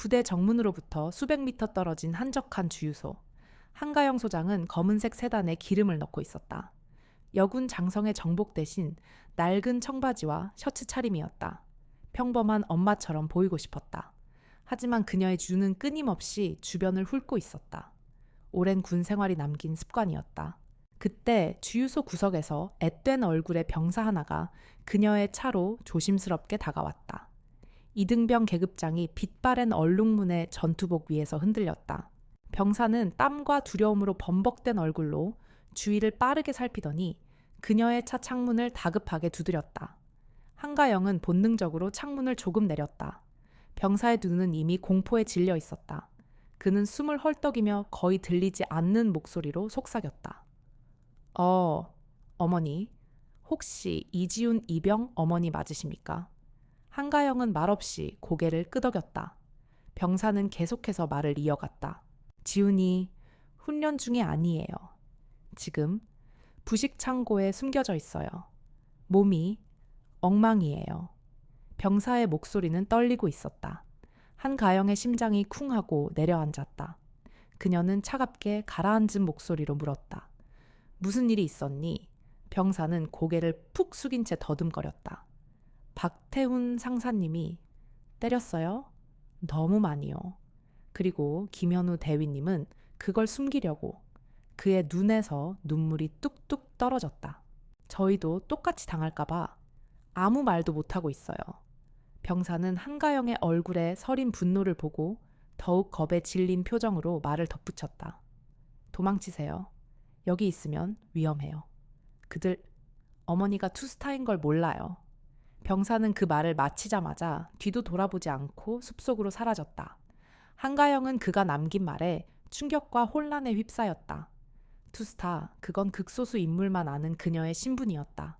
부대 정문으로부터 수백 미터 떨어진 한적한 주유소. 한가영 소장은 검은색 세단에 기름을 넣고 있었다. 여군 장성의 정복 대신 낡은 청바지와 셔츠 차림이었다. 평범한 엄마처럼 보이고 싶었다. 하지만 그녀의 눈은 끊임없이 주변을 훑고 있었다. 오랜 군 생활이 남긴 습관이었다. 그때 주유소 구석에서 앳된 얼굴의 병사 하나가 그녀의 차로 조심스럽게 다가왔다. 이등병 계급장이 빛바랜 얼룩무늬 전투복 위에서 흔들렸다. 병사는 땀과 두려움으로 범벅된 얼굴로 주위를 빠르게 살피더니 그녀의 차 창문을 다급하게 두드렸다. 한가영은 본능적으로 창문을 조금 내렸다. 병사의 눈은 이미 공포에 질려 있었다. 그는 숨을 헐떡이며 거의 들리지 않는 목소리로 속삭였다. 어머니, 혹시 이지훈 이병 어머니 맞으십니까? 한가영은 말없이 고개를 끄덕였다. 병사는 계속해서 말을 이어갔다. 지훈이 훈련 중이 아니에요. 지금 부식 창고에 숨겨져 있어요. 몸이 엉망이에요. 병사의 목소리는 떨리고 있었다. 한가영의 심장이 쿵하고 내려앉았다. 그녀는 차갑게 가라앉은 목소리로 물었다. 무슨 일이 있었니? 병사는 고개를 푹 숙인 채 더듬거렸다. 박태훈 상사님이 때렸어요? 너무 많이요. 그리고 김현우 대위님은 그걸 숨기려고 그의 눈에서 눈물이 뚝뚝 떨어졌다. 저희도 똑같이 당할까봐 아무 말도 못하고 있어요. 병사는 한가영의 얼굴에 서린 분노를 보고 더욱 겁에 질린 표정으로 말을 덧붙였다. 도망치세요. 여기 있으면 위험해요. 그들 어머니가 투스타인 걸 몰라요. 병사는 그 말을 마치자마자 뒤도 돌아보지 않고 숲속으로 사라졌다. 한가영은 그가 남긴 말에 충격과 혼란에 휩싸였다. 투스타, 그건 극소수 인물만 아는 그녀의 신분이었다.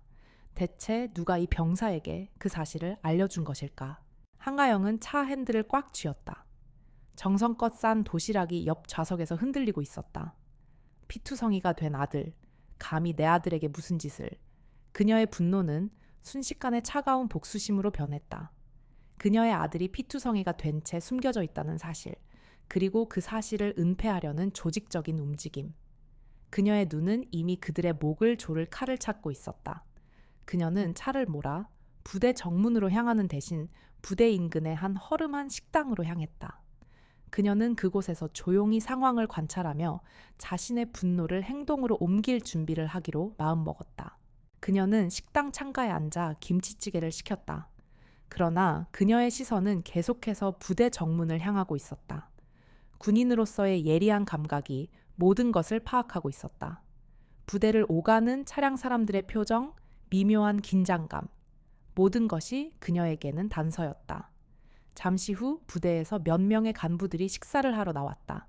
대체 누가 이 병사에게 그 사실을 알려준 것일까? 한가영은 차 핸들을 꽉 쥐었다. 정성껏 싼 도시락이 옆 좌석에서 흔들리고 있었다. 피투성이가 된 아들, 감히 내 아들에게 무슨 짓을. 그녀의 분노는 순식간에 차가운 복수심으로 변했다. 그녀의 아들이 피투성이가 된 채 숨겨져 있다는 사실, 그리고 그 사실을 은폐하려는 조직적인 움직임. 그녀의 눈은 이미 그들의 목을 조를 칼을 찾고 있었다. 그녀는 차를 몰아 부대 정문으로 향하는 대신 부대 인근의 한 허름한 식당으로 향했다. 그녀는 그곳에서 조용히 상황을 관찰하며 자신의 분노를 행동으로 옮길 준비를 하기로 마음먹었다. 그녀는 식당 창가에 앉아 김치찌개를 시켰다. 그러나 그녀의 시선은 계속해서 부대 정문을 향하고 있었다. 군인으로서의 예리한 감각이 모든 것을 파악하고 있었다. 부대를 오가는 차량 사람들의 표정, 미묘한 긴장감. 모든 것이 그녀에게는 단서였다. 잠시 후 부대에서 몇 명의 간부들이 식사를 하러 나왔다.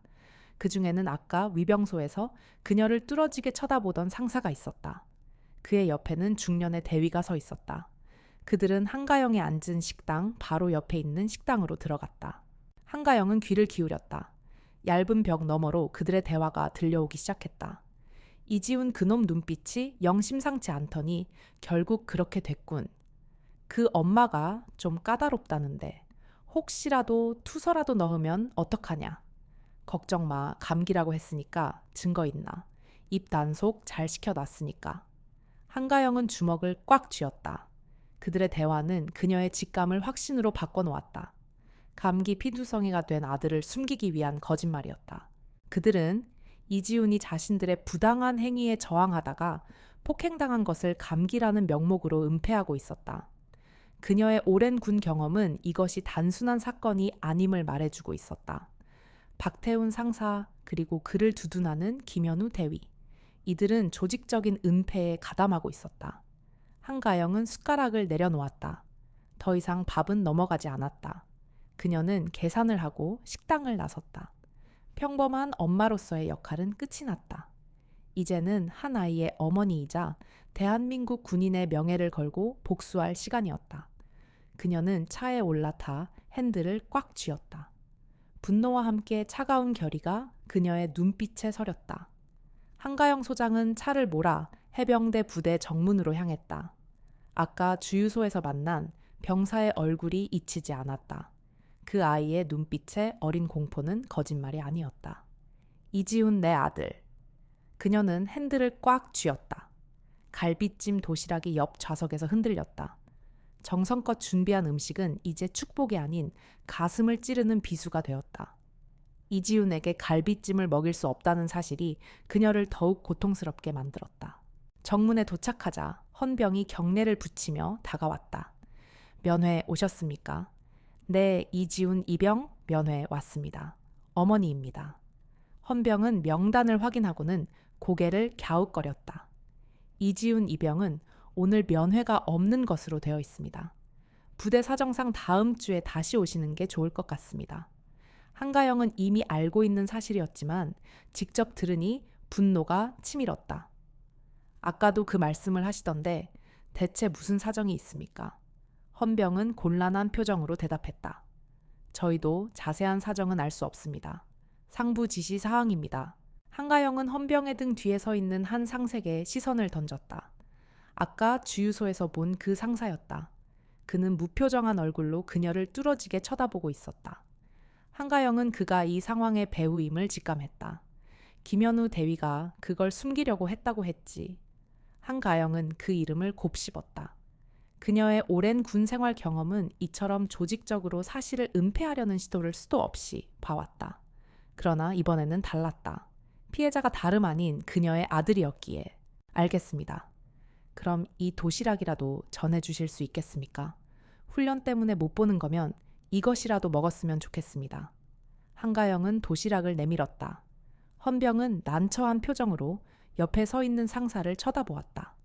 그 중에는 아까 위병소에서 그녀를 뚫어지게 쳐다보던 상사가 있었다. 그의 옆에는 중년의 대위가 서 있었다. 그들은 한가영이 앉은 식당 바로 옆에 있는 식당으로 들어갔다. 한가영은 귀를 기울였다. 얇은 벽 너머로 그들의 대화가 들려오기 시작했다. 이지훈 그놈 눈빛이 영 심상치 않더니 결국 그렇게 됐군. 그 엄마가 좀 까다롭다는데 혹시라도 투서라도 넣으면 어떡하냐. 걱정 마. 감기라고 했으니까 증거 있나. 입 단속 잘 시켜놨으니까. 한가영은 주먹을 꽉 쥐었다. 그들의 대화는 그녀의 직감을 확신으로 바꿔놓았다. 감기 피투성이가 된 아들을 숨기기 위한 거짓말이었다. 그들은 이지훈이 자신들의 부당한 행위에 저항하다가 폭행당한 것을 감기라는 명목으로 은폐하고 있었다. 그녀의 오랜 군 경험은 이것이 단순한 사건이 아님을 말해주고 있었다. 박태훈 상사 그리고 그를 두둔하는 김현우 대위. 이들은 조직적인 은폐에 가담하고 있었다. 한가영은 숟가락을 내려놓았다. 더 이상 밥은 넘어가지 않았다. 그녀는 계산을 하고 식당을 나섰다. 평범한 엄마로서의 역할은 끝이 났다. 이제는 한 아이의 어머니이자 대한민국 군인의 명예를 걸고 복수할 시간이었다. 그녀는 차에 올라타 핸들을 꽉 쥐었다. 분노와 함께 차가운 결의가 그녀의 눈빛에 서렸다. 한가영 소장은 차를 몰아 해병대 부대 정문으로 향했다. 아까 주유소에서 만난 병사의 얼굴이 잊히지 않았다. 그 아이의 눈빛에 어린 공포는 거짓말이 아니었다. 이지훈 내 아들. 그녀는 핸들을 꽉 쥐었다. 갈비찜 도시락이 옆 좌석에서 흔들렸다. 정성껏 준비한 음식은 이제 축복이 아닌 가슴을 찌르는 비수가 되었다. 이지훈에게 갈비찜을 먹일 수 없다는 사실이 그녀를 더욱 고통스럽게 만들었다. 정문에 도착하자 헌병이 경례를 붙이며 다가왔다. 면회 오셨습니까? 네, 이지훈 이병 면회 왔습니다. 어머니입니다. 헌병은 명단을 확인하고는 고개를 갸웃거렸다. 이지훈 이병은 오늘 면회가 없는 것으로 되어 있습니다. 부대 사정상 다음 주에 다시 오시는 게 좋을 것 같습니다. 한가영은 이미 알고 있는 사실이었지만 직접 들으니 분노가 치밀었다. 아까도 그 말씀을 하시던데 대체 무슨 사정이 있습니까? 헌병은 곤란한 표정으로 대답했다. 저희도 자세한 사정은 알 수 없습니다. 상부 지시 사항입니다. 한가영은 헌병의 등 뒤에 서 있는 한 상색에 시선을 던졌다. 아까 주유소에서 본 그 상사였다. 그는 무표정한 얼굴로 그녀를 뚫어지게 쳐다보고 있었다. 한가영은 그가 이 상황의 배우임을 직감했다. 김현우 대위가 그걸 숨기려고 했다고 했지. 한가영은 그 이름을 곱씹었다. 그녀의 오랜 군 생활 경험은 이처럼 조직적으로 사실을 은폐하려는 시도를 수도 없이 봐왔다. 그러나 이번에는 달랐다. 피해자가 다름 아닌 그녀의 아들이었기에. 알겠습니다. 그럼 이 도시락이라도 전해주실 수 있겠습니까? 훈련 때문에 못 보는 거면 이것이라도 먹었으면 좋겠습니다. 한가영은 도시락을 내밀었다. 헌병은 난처한 표정으로 옆에 서 있는 상사를 쳐다보았다.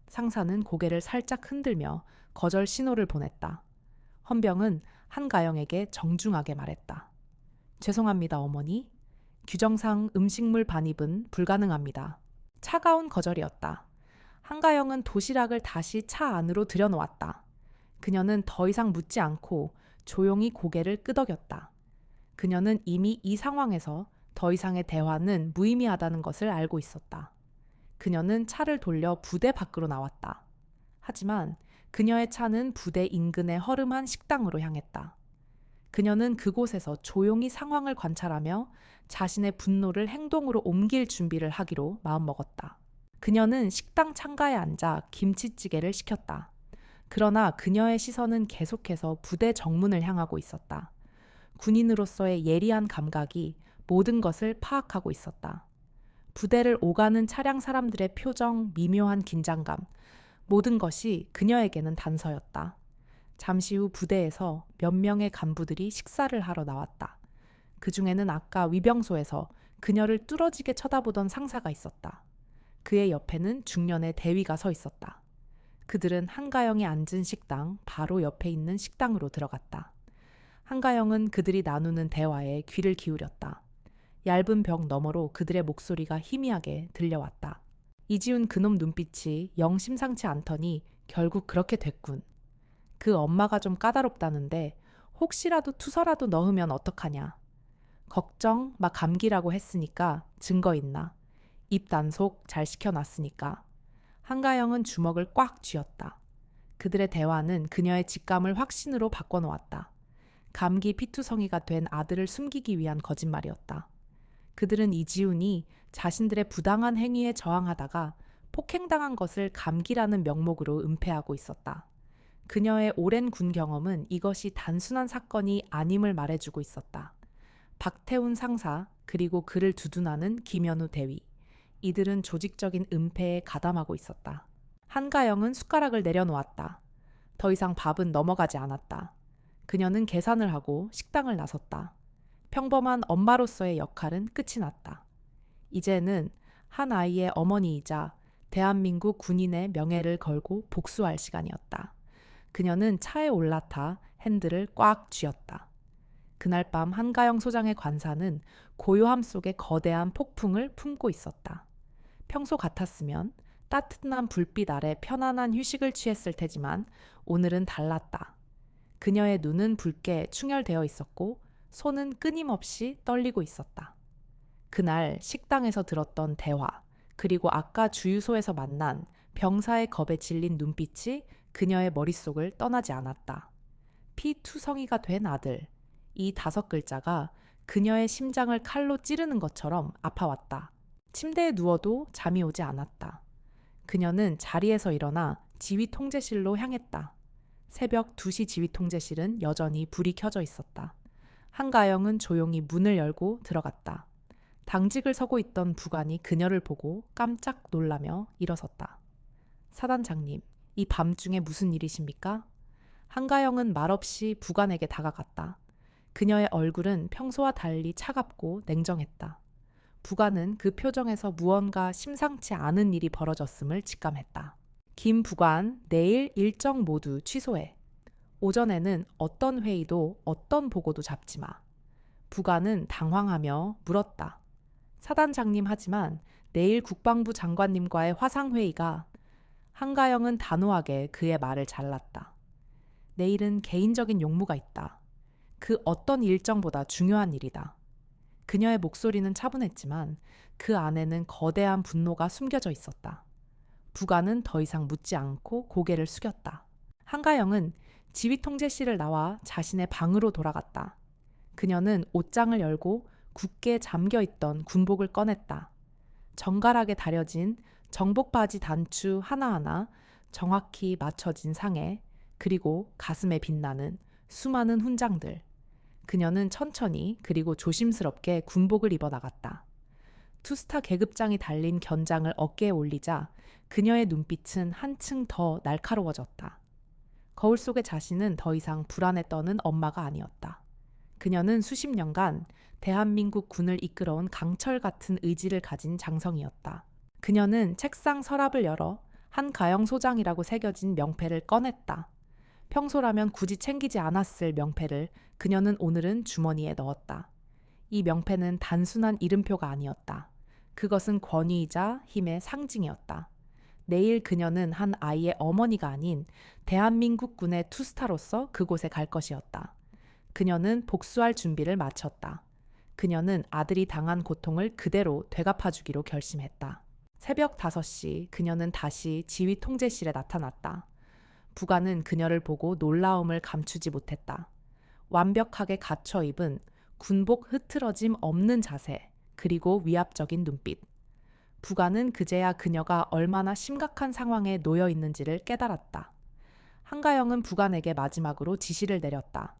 상사는 고개를 살짝 흔들며 거절 신호를 보냈다. 헌병은 한가영에게 정중하게 말했다. 죄송합니다, 어머니. 규정상 음식물 반입은 불가능합니다. 차가운 거절이었다. 한가영은 도시락을 다시 차 안으로 들여놓았다. 그녀는 더 이상 묻지 않고 조용히 고개를 끄덕였다. 그녀는 이미 이 상황에서 더 이상의 대화는 무의미하다는 것을 알고 있었다. 그녀는 차를 돌려 부대 밖으로 나왔다. 하지만 그녀의 차는 부대 인근의 허름한 식당으로 향했다. 그녀는 그곳에서 조용히 상황을 관찰하며 자신의 분노를 행동으로 옮길 준비를 하기로 마음먹었다. 그녀는 식당 창가에 앉아 김치찌개를 시켰다. 그러나 그녀의 시선은 계속해서 부대 정문을 향하고 있었다. 군인으로서의 예리한 감각이 모든 것을 파악하고 있었다. 부대를 오가는 차량 사람들의 표정, 미묘한 긴장감, 모든 것이 그녀에게는 단서였다. 잠시 후 부대에서 몇 명의 간부들이 식사를 하러 나왔다. 그 중에는 아까 위병소에서 그녀를 뚫어지게 쳐다보던 상사가 있었다. 그의 옆에는 중년의 대위가 서 있었다. 그들은 한가영이 앉은 식당 바로 옆에 있는 식당으로 들어갔다. 한가영은 그들이 나누는 대화에 귀를 기울였다. 얇은 벽 너머로 그들의 목소리가 희미하게 들려왔다. 이지훈 그놈 눈빛이 영 심상치 않더니 결국 그렇게 됐군. 그 엄마가 좀 까다롭다는데 혹시라도 투서라도 넣으면 어떡하냐. 걱정 막 감기라고 했으니까 증거 있나. 입 단속 잘 시켜놨으니까. 한가영은 주먹을 꽉 쥐었다. 그들의 대화는 그녀의 직감을 확신으로 바꿔놓았다. 감기 피투성이가 된 아들을 숨기기 위한 거짓말이었다. 그들은 이지훈이 자신들의 부당한 행위에 저항하다가 폭행당한 것을 감기라는 명목으로 은폐하고 있었다. 그녀의 오랜 군 경험은 이것이 단순한 사건이 아님을 말해주고 있었다. 박태훈 상사 그리고 그를 두둔하는 김현우 대위. 이들은 조직적인 은폐에 가담하고 있었다. 한가영은 숟가락을 내려놓았다. 더 이상 밥은 넘어가지 않았다. 그녀는 계산을 하고 식당을 나섰다. 평범한 엄마로서의 역할은 끝이 났다. 이제는 한 아이의 어머니이자 대한민국 군인의 명예를 걸고 복수할 시간이었다. 그녀는 차에 올라타 핸들을 꽉 쥐었다. 그날 밤 한가영 소장의 관사는 고요함 속에 거대한 폭풍을 품고 있었다. 평소 같았으면 따뜻한 불빛 아래 편안한 휴식을 취했을 테지만 오늘은 달랐다. 그녀의 눈은 붉게 충혈되어 있었고 손은 끊임없이 떨리고 있었다. 그날 식당에서 들었던 대화, 그리고 아까 주유소에서 만난 병사의 겁에 질린 눈빛이 그녀의 머릿속을 떠나지 않았다. 피투성이가 된 아들, 이 5글자가 그녀의 심장을 칼로 찌르는 것처럼 아파왔다. 침대에 누워도 잠이 오지 않았다. 그녀는 자리에서 일어나 지휘 통제실로 향했다. 새벽 2시 지휘 통제실은 여전히 불이 켜져 있었다. 한가영은 조용히 문을 열고 들어갔다. 당직을 서고 있던 부관이 그녀를 보고 깜짝 놀라며 일어섰다. 사단장님, 이 밤중에 무슨 일이십니까? 한가영은 말없이 부관에게 다가갔다. 그녀의 얼굴은 평소와 달리 차갑고 냉정했다. 부관은 그 표정에서 무언가 심상치 않은 일이 벌어졌음을 직감했다. 김 부관, 내일 일정 모두 취소해. 오전에는 어떤 회의도 어떤 보고도 잡지 마. 부관은 당황하며 물었다. 사단장님, 하지만 내일 국방부 장관님과의 화상회의가. 한가영은 단호하게 그의 말을 잘랐다. 내일은 개인적인 용무가 있다. 그 어떤 일정보다 중요한 일이다. 그녀의 목소리는 차분했지만 그 안에는 거대한 분노가 숨겨져 있었다. 부관은 더 이상 묻지 않고 고개를 숙였다. 한가영은 지휘통제실을 나와 자신의 방으로 돌아갔다. 그녀는 옷장을 열고 굳게 잠겨있던 군복을 꺼냈다. 정갈하게 다려진 정복 바지 단추 하나하나 정확히 맞춰진 상에, 그리고 가슴에 빛나는 수많은 훈장들. 그녀는 천천히 그리고 조심스럽게 군복을 입어 나갔다. 투스타 계급장이 달린 견장을 어깨에 올리자 그녀의 눈빛은 한층 더 날카로워졌다. 거울 속의 자신은 더 이상 불안에 떠는 엄마가 아니었다. 그녀는 수십 년간 대한민국 군을 이끌어온 강철 같은 의지를 가진 장성이었다. 그녀는 책상 서랍을 열어 한가영 소장이라고 새겨진 명패를 꺼냈다. 평소라면 굳이 챙기지 않았을 명패를 그녀는 오늘은 주머니에 넣었다. 이 명패는 단순한 이름표가 아니었다. 그것은 권위이자 힘의 상징이었다. 내일 그녀는 한 아이의 어머니가 아닌 대한민국 군의 투스타로서 그곳에 갈 것이었다. 그녀는 복수할 준비를 마쳤다. 그녀는 아들이 당한 고통을 그대로 되갚아주기로 결심했다. 새벽 5시 그녀는 다시 지휘 통제실에 나타났다. 부관은 그녀를 보고 놀라움을 감추지 못했다. 완벽하게 갖춰 입은 군복 흐트러짐 없는 자세, 그리고 위압적인 눈빛. 부관은 그제야 그녀가 얼마나 심각한 상황에 놓여 있는지를 깨달았다. 한가영은 부관에게 마지막으로 지시를 내렸다.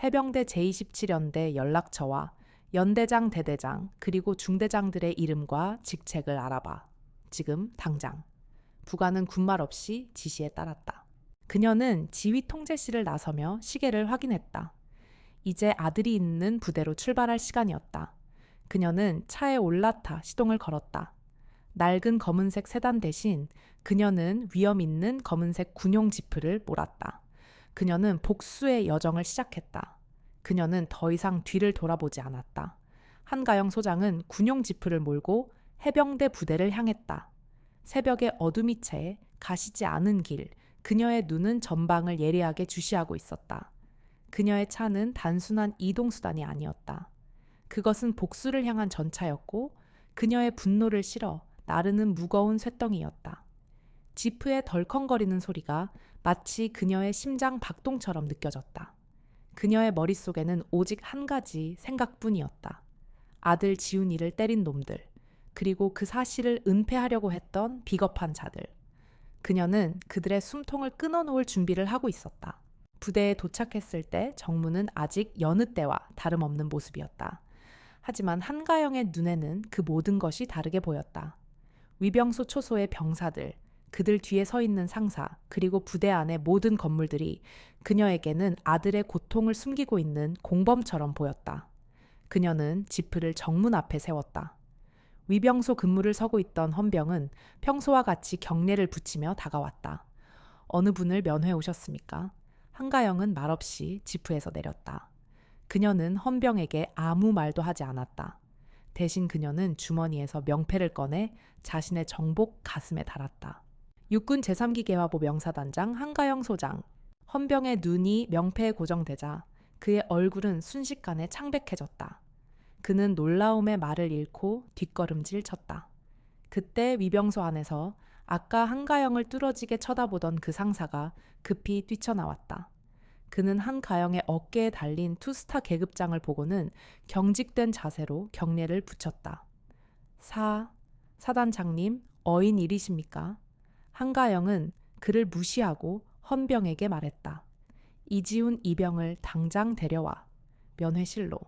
해병대 제27연대 연락처와 연대장, 대대장, 그리고 중대장들의 이름과 직책을 알아봐. 지금 당장. 부관은 군말 없이 지시에 따랐다. 그녀는 지휘 통제실을 나서며 시계를 확인했다. 이제 아들이 있는 부대로 출발할 시간이었다. 그녀는 차에 올라타 시동을 걸었다. 낡은 검은색 세단 대신 그녀는 위험 있는 검은색 군용 지프를 몰았다. 그녀는 복수의 여정을 시작했다. 그녀는 더 이상 뒤를 돌아보지 않았다. 한가영 소장은 군용 지프를 몰고 해병대 부대를 향했다. 새벽의 어둠이 채 가시지 않은 길, 그녀의 눈은 전방을 예리하게 주시하고 있었다. 그녀의 차는 단순한 이동수단이 아니었다. 그것은 복수를 향한 전차였고 그녀의 분노를 실어 나르는 무거운 쇳덩이였다. 지프의 덜컹거리는 소리가 마치 그녀의 심장 박동처럼 느껴졌다. 그녀의 머릿속에는 오직 한 가지 생각뿐이었다. 아들 지훈이를 때린 놈들, 그리고 그 사실을 은폐하려고 했던 비겁한 자들. 그녀는 그들의 숨통을 끊어놓을 준비를 하고 있었다. 부대에 도착했을 때 정무는 아직 여느 때와 다름없는 모습이었다. 하지만 한가영의 눈에는 그 모든 것이 다르게 보였다. 위병소 초소의 병사들, 그들 뒤에 서 있는 상사, 그리고 부대 안의 모든 건물들이 그녀에게는 아들의 고통을 숨기고 있는 공범처럼 보였다. 그녀는 지프를 정문 앞에 세웠다. 위병소 근무를 서고 있던 헌병은 평소와 같이 경례를 붙이며 다가왔다. 어느 분을 면회 오셨습니까? 한가영은 말없이 지프에서 내렸다. 그녀는 헌병에게 아무 말도 하지 않았다. 대신 그녀는 주머니에서 명패를 꺼내 자신의 정복 가슴에 달았다. 육군 제3기 계화보 명사단장 한가영 소장. 헌병의 눈이 명패에 고정되자 그의 얼굴은 순식간에 창백해졌다. 그는 놀라움의 말을 잃고 뒷걸음질 쳤다. 그때 위병소 안에서 아까 한가영을 뚫어지게 쳐다보던 그 상사가 급히 뛰쳐나왔다. 그는 한가영의 어깨에 달린 투스타 계급장을 보고는 경직된 자세로 경례를 붙였다. 사단장님, 어인 일이십니까? 한가영은 그를 무시하고 헌병에게 말했다. 이지훈 이병을 당장 데려와. 면회실로.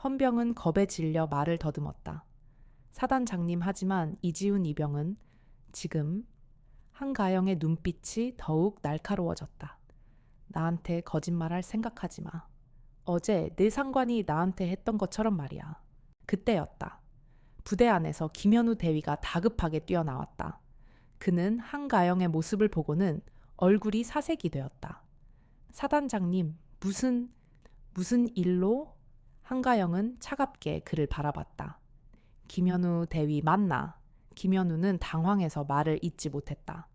헌병은 겁에 질려 말을 더듬었다. 사단장님, 하지만 이지훈 이병은 지금 한가영의 눈빛이 더욱 날카로워졌다. 나한테 거짓말할 생각하지 마. 어제 내 상관이 나한테 했던 것처럼 말이야. 그때였다. 부대 안에서 김현우 대위가 다급하게 뛰어나왔다. 그는 한가영의 모습을 보고는 얼굴이 사색이 되었다. 사단장님, 무슨 일로? 한가영은 차갑게 그를 바라봤다. 김현우 대위 맞나? 김현우는 당황해서 말을 잇지 못했다.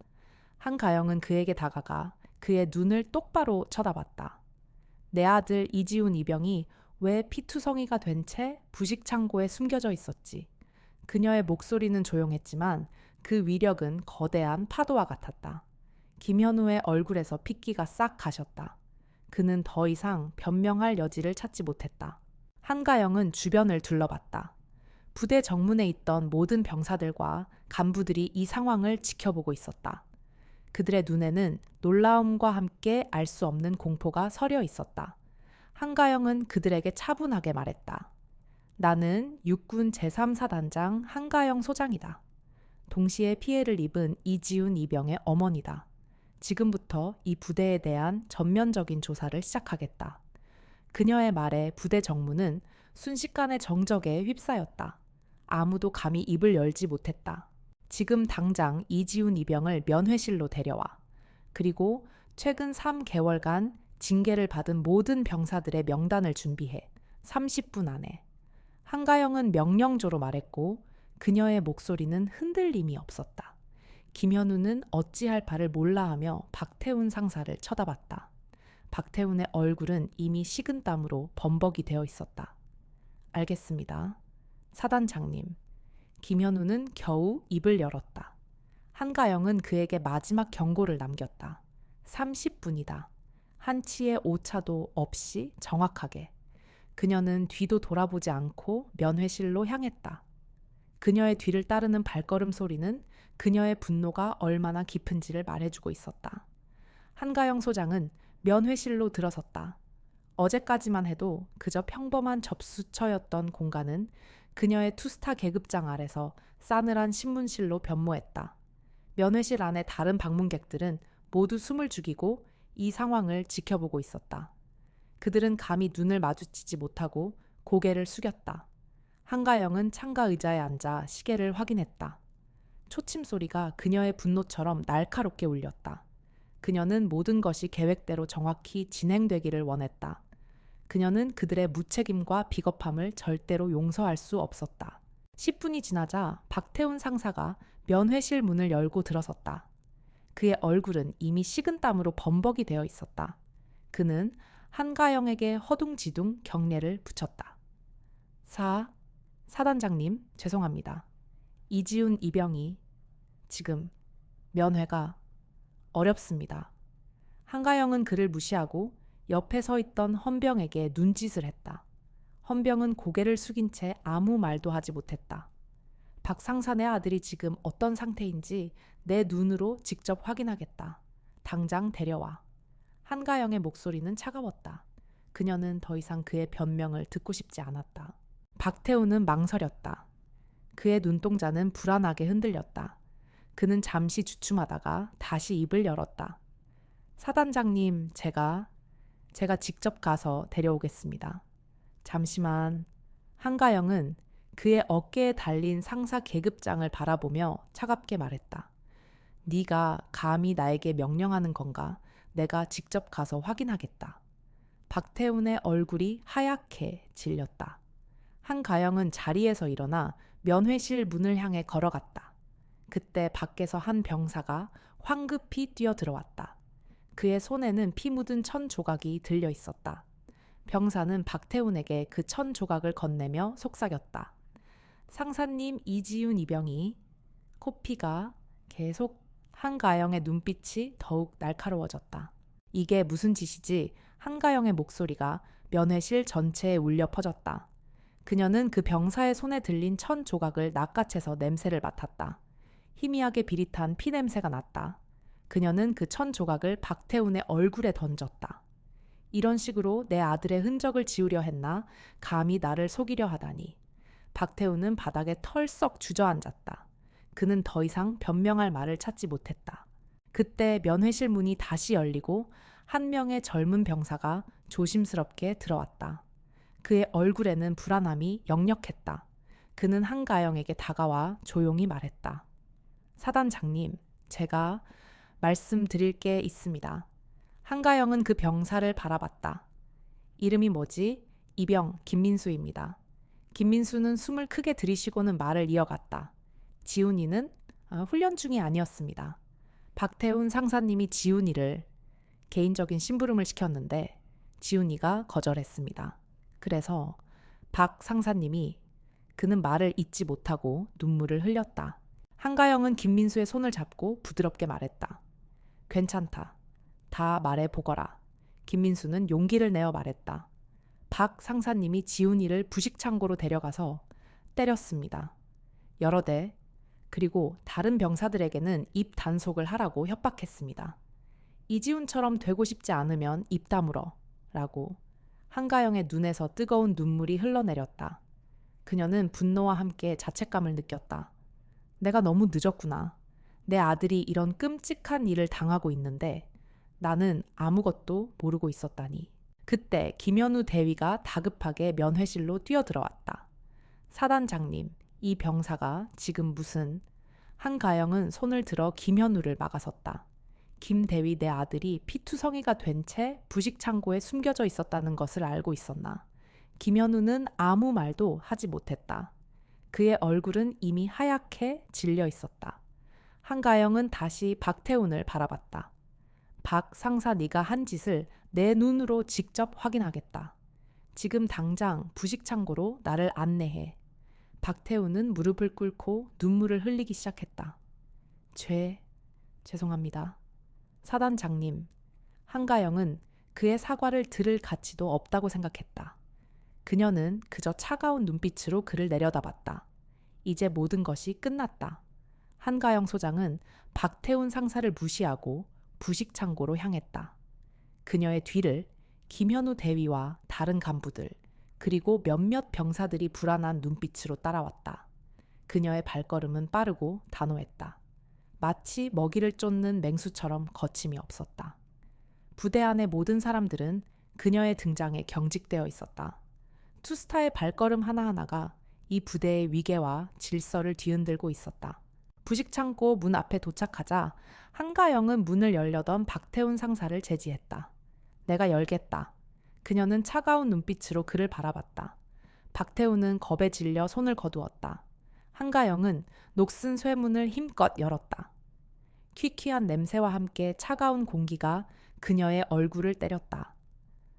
한가영은 그에게 다가가 그의 눈을 똑바로 쳐다봤다. 내 아들 이지훈 이병이 왜 피투성이가 된 채 부식창고에 숨겨져 있었지. 그녀의 목소리는 조용했지만 그 위력은 거대한 파도와 같았다. 김현우의 얼굴에서 핏기가 싹 가셨다. 그는 더 이상 변명할 여지를 찾지 못했다. 한가영은 주변을 둘러봤다. 부대 정문에 있던 모든 병사들과 간부들이 이 상황을 지켜보고 있었다. 그들의 눈에는 놀라움과 함께 알 수 없는 공포가 서려 있었다. 한가영은 그들에게 차분하게 말했다. 나는 육군 제3사단장 한가영 소장이다. 동시에 피해를 입은 이지훈 이병의 어머니다. 지금부터 이 부대에 대한 전면적인 조사를 시작하겠다. 그녀의 말에 부대 정문은 순식간에 정적에 휩싸였다. 아무도 감히 입을 열지 못했다. 지금 당장 이지훈 이병을 면회실로 데려와. 그리고 최근 3개월간 징계를 받은 모든 병사들의 명단을 준비해. 30분 안에. 한가영은 명령조로 말했고 그녀의 목소리는 흔들림이 없었다. 김현우는 어찌할 바를 몰라하며 박태훈 상사를 쳐다봤다. 박태훈의 얼굴은 이미 식은땀으로 범벅이 되어 있었다. 알겠습니다. 사단장님. 김현우는 겨우 입을 열었다. 한가영은 그에게 마지막 경고를 남겼다. 30분이다. 한치의 오차도 없이 정확하게. 그녀는 뒤도 돌아보지 않고 면회실로 향했다. 그녀의 뒤를 따르는 발걸음 소리는 그녀의 분노가 얼마나 깊은지를 말해주고 있었다. 한가영 소장은 면회실로 들어섰다. 어제까지만 해도 그저 평범한 접수처였던 공간은 그녀의 투스타 계급장 아래서 싸늘한 신문실로 변모했다. 면회실 안의 다른 방문객들은 모두 숨을 죽이고 이 상황을 지켜보고 있었다. 그들은 감히 눈을 마주치지 못하고 고개를 숙였다. 한가영은 창가 의자에 앉아 시계를 확인했다. 초침 소리가 그녀의 분노처럼 날카롭게 울렸다. 그녀는 모든 것이 계획대로 정확히 진행되기를 원했다. 그녀는 그들의 무책임과 비겁함을 절대로 용서할 수 없었다. 10분이 지나자 박태훈 상사가 면회실 문을 열고 들어섰다. 그의 얼굴은 이미 식은땀으로 범벅이 되어 있었다. 그는 한가영에게 허둥지둥 경례를 붙였다. 사단장님, 죄송합니다. 이지훈 이병이 지금 면회가 어렵습니다. 한가영은 그를 무시하고 옆에 서 있던 헌병에게 눈짓을 했다. 헌병은 고개를 숙인 채 아무 말도 하지 못했다. 박 상사의 아들이 지금 어떤 상태인지 내 눈으로 직접 확인하겠다. 당장 데려와. 한가영의 목소리는 차가웠다. 그녀는 더 이상 그의 변명을 듣고 싶지 않았다. 박태우는 망설였다. 그의 눈동자는 불안하게 흔들렸다. 그는 잠시 주춤하다가 다시 입을 열었다. 사단장님, 제가 직접 가서 데려오겠습니다. 잠시만. 한가영은 그의 어깨에 달린 상사 계급장을 바라보며 차갑게 말했다. 네가 감히 나에게 명령하는 건가? 내가 직접 가서 확인하겠다. 박태훈의 얼굴이 하얗게 질렸다. 한가영은 자리에서 일어나 면회실 문을 향해 걸어갔다. 그때 밖에서 한 병사가 황급히 뛰어들어왔다. 그의 손에는 피 묻은 천 조각이 들려 있었다. 병사는 박태훈에게 그 천 조각을 건네며 속삭였다. 상사님, 이지훈 이병이. 코피가 계속. 한가영의 눈빛이 더욱 날카로워졌다. 이게 무슨 짓이지? 한가영의 목소리가 면회실 전체에 울려 퍼졌다. 그녀는 그 병사의 손에 들린 천 조각을 낚아채서 냄새를 맡았다. 희미하게 비릿한 피 냄새가 났다. 그녀는 그 천 조각을 박태훈의 얼굴에 던졌다. 이런 식으로 내 아들의 흔적을 지우려 했나? 감히 나를 속이려 하다니. 박태훈은 바닥에 털썩 주저앉았다. 그는 더 이상 변명할 말을 찾지 못했다. 그때 면회실 문이 다시 열리고 한 명의 젊은 병사가 조심스럽게 들어왔다. 그의 얼굴에는 불안함이 역력했다. 그는 한가영에게 다가와 조용히 말했다. 사단장님, 제가 말씀드릴 게 있습니다. 한가영은 그 병사를 바라봤다. 이름이 뭐지? 이병 김민수입니다. 김민수는 숨을 크게 들이쉬고는 말을 이어갔다. 지훈이는 훈련 중이 아니었습니다. 박태훈 상사님이 지훈이를 개인적인 심부름을 시켰는데 지훈이가 거절했습니다. 그래서 박 상사님이 그는 말을 잇지 못하고 눈물을 흘렸다. 한가영은 김민수의 손을 잡고 부드럽게 말했다. 괜찮다. 다 말해보거라. 김민수는 용기를 내어 말했다. 박 상사님이 지훈이를 부식창고로 데려가서 때렸습니다. 여러 대, 그리고 다른 병사들에게는 입 단속을 하라고 협박했습니다. 이지훈처럼 되고 싶지 않으면 입 다물어 라고. 한가영의 눈에서 뜨거운 눈물이 흘러내렸다. 그녀는 분노와 함께 자책감을 느꼈다. 내가 너무 늦었구나. 내 아들이 이런 끔찍한 일을 당하고 있는데 나는 아무것도 모르고 있었다니. 그때 김현우 대위가 다급하게 면회실로 뛰어들어왔다. 사단장님, 이 병사가 지금 무슨... 한가영은 손을 들어 김현우를 막아섰다. 김 대위 내 아들이 피투성이가 된 채 부식창고에 숨겨져 있었다는 것을 알고 있었나. 김현우는 아무 말도 하지 못했다. 그의 얼굴은 이미 하얗게 질려 있었다. 한가영은 다시 박태훈을 바라봤다. 박 상사 네가 한 짓을 내 눈으로 직접 확인하겠다. 지금 당장 부식창고로 나를 안내해. 박태훈은 무릎을 꿇고 눈물을 흘리기 시작했다. 죄송합니다. 사단장님, 한가영은 그의 사과를 들을 가치도 없다고 생각했다. 그녀는 그저 차가운 눈빛으로 그를 내려다봤다. 이제 모든 것이 끝났다. 한가영 소장은 박태훈 상사를 무시하고 부식창고로 향했다. 그녀의 뒤를 김현우 대위와 다른 간부들, 그리고 몇몇 병사들이 불안한 눈빛으로 따라왔다. 그녀의 발걸음은 빠르고 단호했다. 마치 먹이를 쫓는 맹수처럼 거침이 없었다. 부대 안의 모든 사람들은 그녀의 등장에 경직되어 있었다. 투스타의 발걸음 하나하나가 이 부대의 위계와 질서를 뒤흔들고 있었다. 부식창고 문 앞에 도착하자 한가영은 문을 열려던 박태훈 상사를 제지했다. 내가 열겠다. 그녀는 차가운 눈빛으로 그를 바라봤다. 박태훈은 겁에 질려 손을 거두었다. 한가영은 녹슨 쇠문을 힘껏 열었다. 퀴퀴한 냄새와 함께 차가운 공기가 그녀의 얼굴을 때렸다.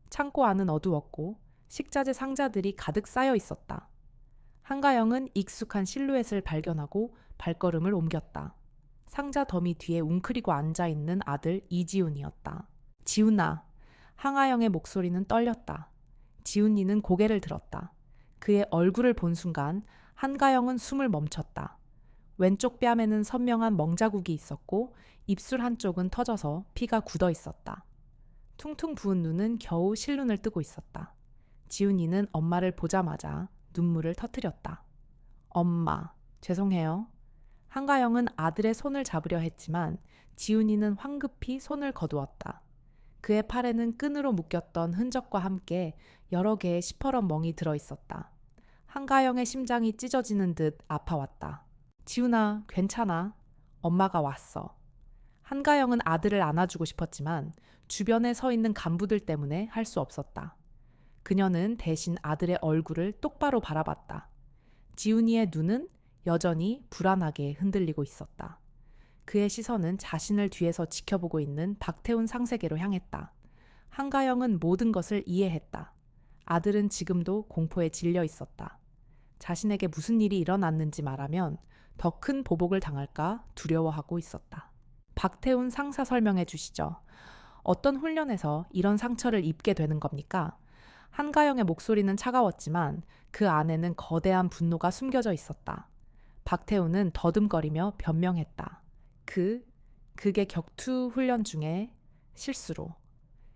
창고 안은 어두웠고 식자재 상자들이 가득 쌓여 있었다. 한가영은 익숙한 실루엣을 발견하고 발걸음을 옮겼다. 상자 더미 뒤에 웅크리고 앉아있는 아들 이지훈이었다. 지훈아. 한가영의 목소리는 떨렸다. 지훈이는 고개를 들었다. 그의 얼굴을 본 순간 한가영은 숨을 멈췄다. 왼쪽 뺨에는 선명한 멍자국이 있었고 입술 한쪽은 터져서 피가 굳어 있었다. 퉁퉁 부은 눈은 겨우 실눈을 뜨고 있었다. 지훈이는 엄마를 보자마자 눈물을 터뜨렸다. 엄마, 죄송해요. 한가영은 아들의 손을 잡으려 했지만 지훈이는 황급히 손을 거두었다. 그의 팔에는 끈으로 묶였던 흔적과 함께 여러 개의 시퍼런 멍이 들어있었다. 한가영의 심장이 찢어지는 듯 아파왔다. 지훈아, 괜찮아. 엄마가 왔어. 한가영은 아들을 안아주고 싶었지만 주변에 서 있는 간부들 때문에 할 수 없었다. 그녀는 대신 아들의 얼굴을 똑바로 바라봤다. 지훈이의 눈은 여전히 불안하게 흔들리고 있었다. 그의 시선은 자신을 뒤에서 지켜보고 있는 박태훈 상세게로 향했다. 한가영은 모든 것을 이해했다. 아들은 지금도 공포에 질려 있었다. 자신에게 무슨 일이 일어났는지 말하면 더 큰 보복을 당할까 두려워하고 있었다. 박태훈 상사 설명해 주시죠. 어떤 훈련에서 이런 상처를 입게 되는 겁니까? 한가영의 목소리는 차가웠지만 그 안에는 거대한 분노가 숨겨져 있었다. 박태우는 더듬거리며 변명했다. 그게 격투 훈련 중에 실수로.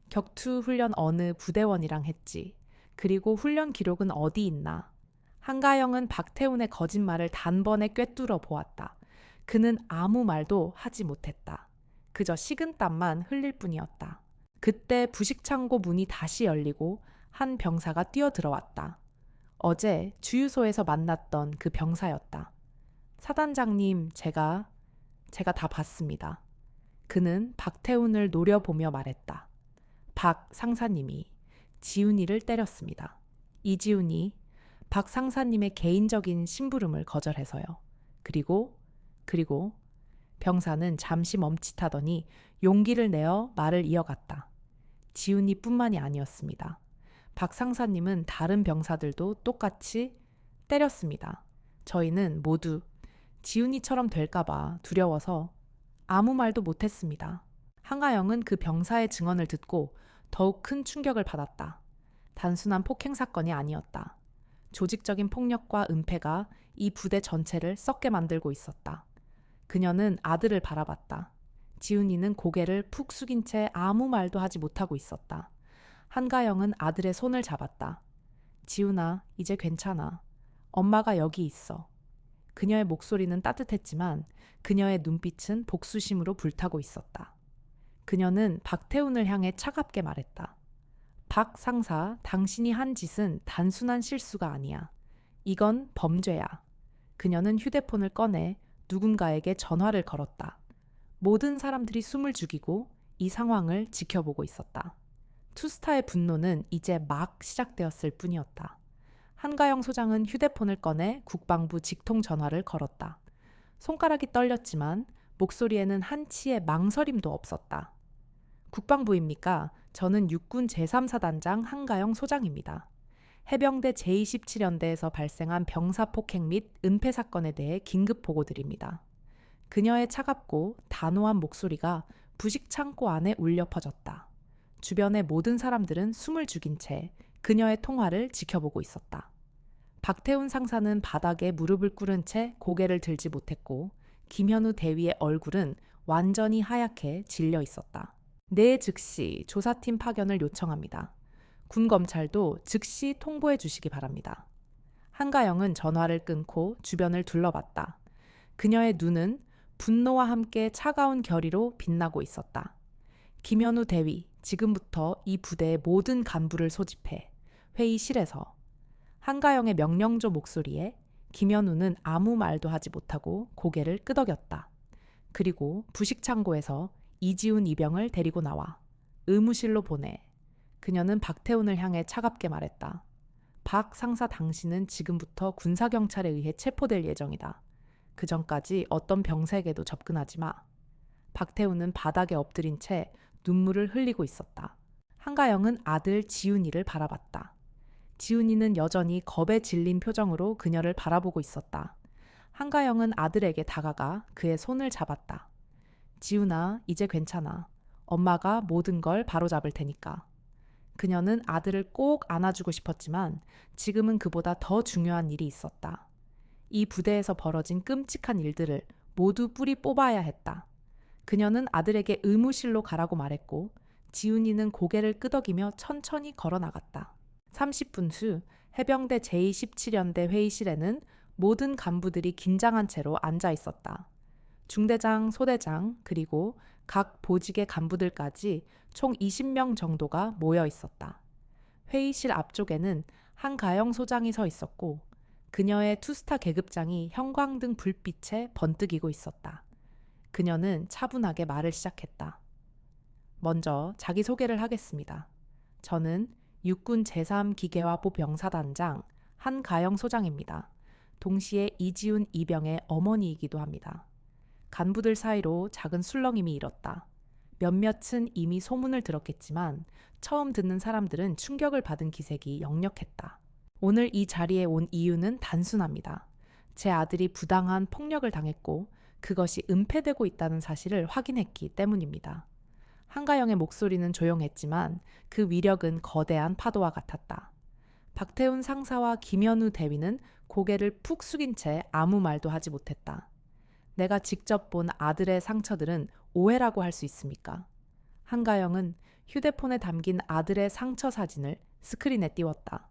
격투 훈련 어느 부대원이랑 했지. 그리고 훈련 기록은 어디 있나. 한가영은 박태훈의 거짓말을 단번에 꿰뚫어 보았다. 그는 아무 말도 하지 못했다. 그저 식은땀만 흘릴 뿐이었다. 그때 부식창고 문이 다시 열리고 한 병사가 뛰어들어왔다. 어제 주유소에서 만났던 그 병사였다. 사단장님, 제가 다 봤습니다. 그는 박태훈을 노려보며 말했다. 박 상사님이 지훈이를 때렸습니다. 이지훈이 박 상사님의 개인적인 심부름을 거절해서요. 그리고 병사는 잠시 멈칫하더니 용기를 내어 말을 이어갔다. 지훈이뿐만이 아니었습니다. 박 상사님은 다른 병사들도 똑같이 때렸습니다. 저희는 모두 지훈이처럼 될까봐 두려워서 아무 말도 못했습니다. 한가영은 그 병사의 증언을 듣고 더욱 큰 충격을 받았다. 단순한 폭행 사건이 아니었다. 조직적인 폭력과 은폐가 이 부대 전체를 썩게 만들고 있었다. 그녀는 아들을 바라봤다. 지훈이는 고개를 푹 숙인 채 아무 말도 하지 못하고 있었다. 한가영은 아들의 손을 잡았다. 지훈아, 이제 괜찮아. 엄마가 여기 있어. 그녀의 목소리는 따뜻했지만 그녀의 눈빛은 복수심으로 불타고 있었다. 그녀는 박태훈을 향해 차갑게 말했다. 박 상사, 당신이 한 짓은 단순한 실수가 아니야. 이건 범죄야. 그녀는 휴대폰을 꺼내 누군가에게 전화를 걸었다. 모든 사람들이 숨을 죽이고 이 상황을 지켜보고 있었다. 투스타의 분노는 이제 막 시작되었을 뿐이었다. 한가영 소장은 휴대폰을 꺼내 국방부 직통 전화를 걸었다. 손가락이 떨렸지만 목소리에는 한치의 망설임도 없었다. 국방부입니까? 저는 육군 제3사단장 한가영 소장입니다. 해병대 제27연대에서 발생한 병사폭행 및 은폐 사건에 대해 긴급 보고드립니다. 그녀의 차갑고 단호한 목소리가 부식 창고 안에 울려 퍼졌다. 주변의 모든 사람들은 숨을 죽인 채 그녀의 통화를 지켜보고 있었다. 박태훈 상사는 바닥에 무릎을 꿇은 채 고개를 들지 못했고 김현우 대위의 얼굴은 완전히 하얗게 질려 있었다. 내 즉시 조사팀 파견을 요청합니다. 군검찰도 즉시 통보해 주시기 바랍니다. 한가영은 전화를 끊고 주변을 둘러봤다. 그녀의 눈은 분노와 함께 차가운 결의로 빛나고 있었다. 김현우 대위, 지금부터 이 부대의 모든 간부를 소집해 회의실에서. 한가영의 명령조 목소리에 김현우는 아무 말도 하지 못하고 고개를 끄덕였다. 그리고 부식창고에서 이지훈 이병을 데리고 나와 의무실로 보내. 그녀는 박태훈을 향해 차갑게 말했다. 박 상사, 당신은 지금부터 군사경찰에 의해 체포될 예정이다. 그 전까지 어떤 병사에게도 접근하지 마. 박태훈은 바닥에 엎드린 채 눈물을 흘리고 있었다. 한가영은 아들 지훈이를 바라봤다. 지훈이는 여전히 겁에 질린 표정으로 그녀를 바라보고 있었다. 한가영은 아들에게 다가가 그의 손을 잡았다. 지훈아, 이제 괜찮아. 엄마가 모든 걸 바로잡을 테니까. 그녀는 아들을 꼭 안아주고 싶었지만 지금은 그보다 더 중요한 일이 있었다. 이 부대에서 벌어진 끔찍한 일들을 모두 뿌리 뽑아야 했다. 그녀는 아들에게 의무실로 가라고 말했고 지훈이는 고개를 끄덕이며 천천히 걸어 나갔다. 30분 후 해병대 제27연대 회의실에는 모든 간부들이 긴장한 채로 앉아 있었다. 중대장, 소대장, 그리고 각 보직의 간부들까지 총 20명 정도가 모여 있었다. 회의실 앞쪽에는 한가영 소장이 서 있었고 그녀의 투스타 계급장이 형광등 불빛에 번뜩이고 있었다. 그녀는 차분하게 말을 시작했다. 먼저 자기소개를 하겠습니다. 저는 육군 제3기계화보 병사단장 한가영 소장입니다. 동시에 이지훈 이병의 어머니이기도 합니다. 간부들 사이로 작은 술렁임이 일었다. 몇몇은 이미 소문을 들었겠지만 처음 듣는 사람들은 충격을 받은 기색이 역력했다. 오늘 이 자리에 온 이유는 단순합니다. 제 아들이 부당한 폭력을 당했고 그것이 은폐되고 있다는 사실을 확인했기 때문입니다. 한가영의 목소리는 조용했지만 그 위력은 거대한 파도와 같았다. 박태훈 상사와 김현우 대위는 고개를 푹 숙인 채 아무 말도 하지 못했다. 내가 직접 본 아들의 상처들은 오해라고 할 수 있습니까? 한가영은 휴대폰에 담긴 아들의 상처 사진을 스크린에 띄웠다.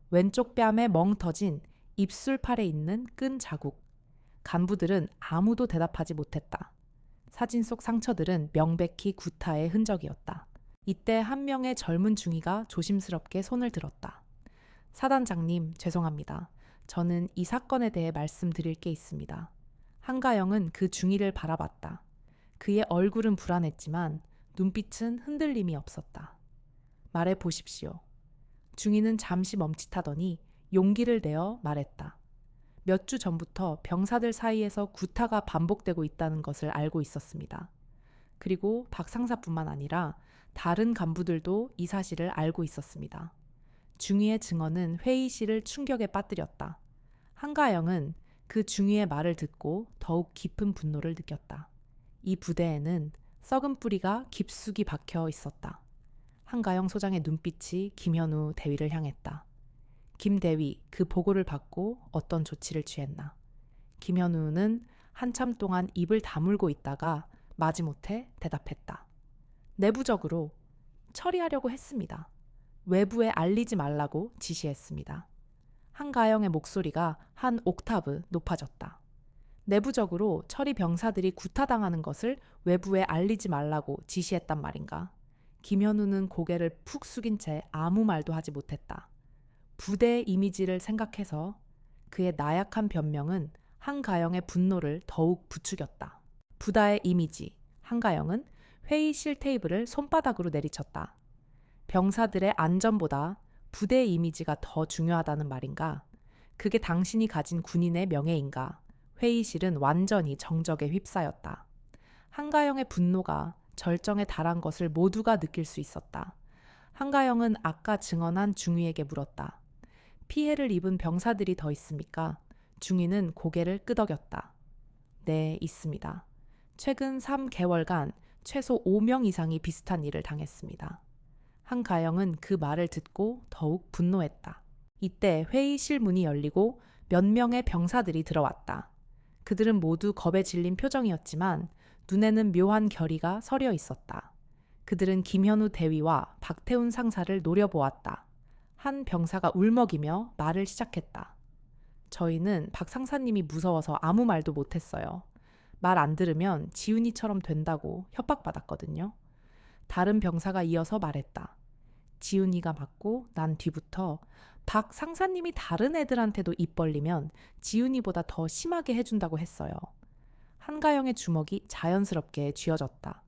왼쪽 뺨에 멍 터진 입술팔에 있는 끈 자국. 간부들은 아무도 대답하지 못했다. 사진 속 상처들은 명백히 구타의 흔적이었다. 이때 한 명의 젊은 중위가 조심스럽게 손을 들었다. 사단장님, 죄송합니다. 저는 이 사건에 대해 말씀드릴 게 있습니다. 한가영은 그 중위를 바라봤다. 그의 얼굴은 불안했지만 눈빛은 흔들림이 없었다. 말해 보십시오. 중위는 잠시 멈칫하더니 용기를 내어 말했다. 몇 주 전부터 병사들 사이에서 구타가 반복되고 있다는 것을 알고 있었습니다. 그리고 박 상사뿐만 아니라 다른 간부들도 이 사실을 알고 있었습니다. 중위의 증언은 회의실을 충격에 빠뜨렸다. 한가영은 그 중위의 말을 듣고 더욱 깊은 분노를 느꼈다. 이 부대에는 썩은 뿌리가 깊숙이 박혀 있었다. 한가영 소장의 눈빛이 김현우 대위를 향했다. 김 대위, 그 보고를 받고 어떤 조치를 취했나? 김현우는 한참 동안 입을 다물고 있다가 마지못해 대답했다. 내부적으로 처리하려고 했습니다. 외부에 알리지 말라고 지시했습니다. 한가영의 목소리가 한 옥타브 높아졌다. 내부적으로 처리 병사들이 구타당하는 것을 외부에 알리지 말라고 지시했단 말인가? 김현우는 고개를 푹 숙인 채 아무 말도 하지 못했다. 부대의 이미지를 생각해서 그의 나약한 변명은 한가영의 분노를 더욱 부추겼다. 부다의 이미지, 한가영은 회의실 테이블을 손바닥으로 내리쳤다. 병사들의 안전보다 부대의 이미지가 더 중요하다는 말인가? 그게 당신이 가진 군인의 명예인가? 회의실은 완전히 정적에 휩싸였다. 한가영의 분노가 절정에 달한 것을 모두가 느낄 수 있었다. 한가영은 아까 증언한 중위에게 물었다. 피해를 입은 병사들이 더 있습니까? 중위는 고개를 끄덕였다. 네, 있습니다. 최근 3개월간 최소 5명 이상이 비슷한 일을 당했습니다. 한가영은 그 말을 듣고 더욱 분노했다. 이때 회의실 문이 열리고 몇 명의 병사들이 들어왔다. 그들은 모두 겁에 질린 표정이었지만 눈에는 묘한 결의가 서려 있었다. 그들은 김현우 대위와 박태훈 상사를 노려보았다. 한 병사가 울먹이며 말을 시작했다. 저희는 박 상사님이 무서워서 아무 말도 못했어요. 말 안 들으면 지훈이처럼 된다고 협박받았거든요. 다른 병사가 이어서 말했다. 지훈이가 맞고 난 뒤부터 박 상사님이 다른 애들한테도 입 벌리면 지훈이보다 더 심하게 해준다고 했어요. 한가영의 주먹이 자연스럽게 쥐어졌다.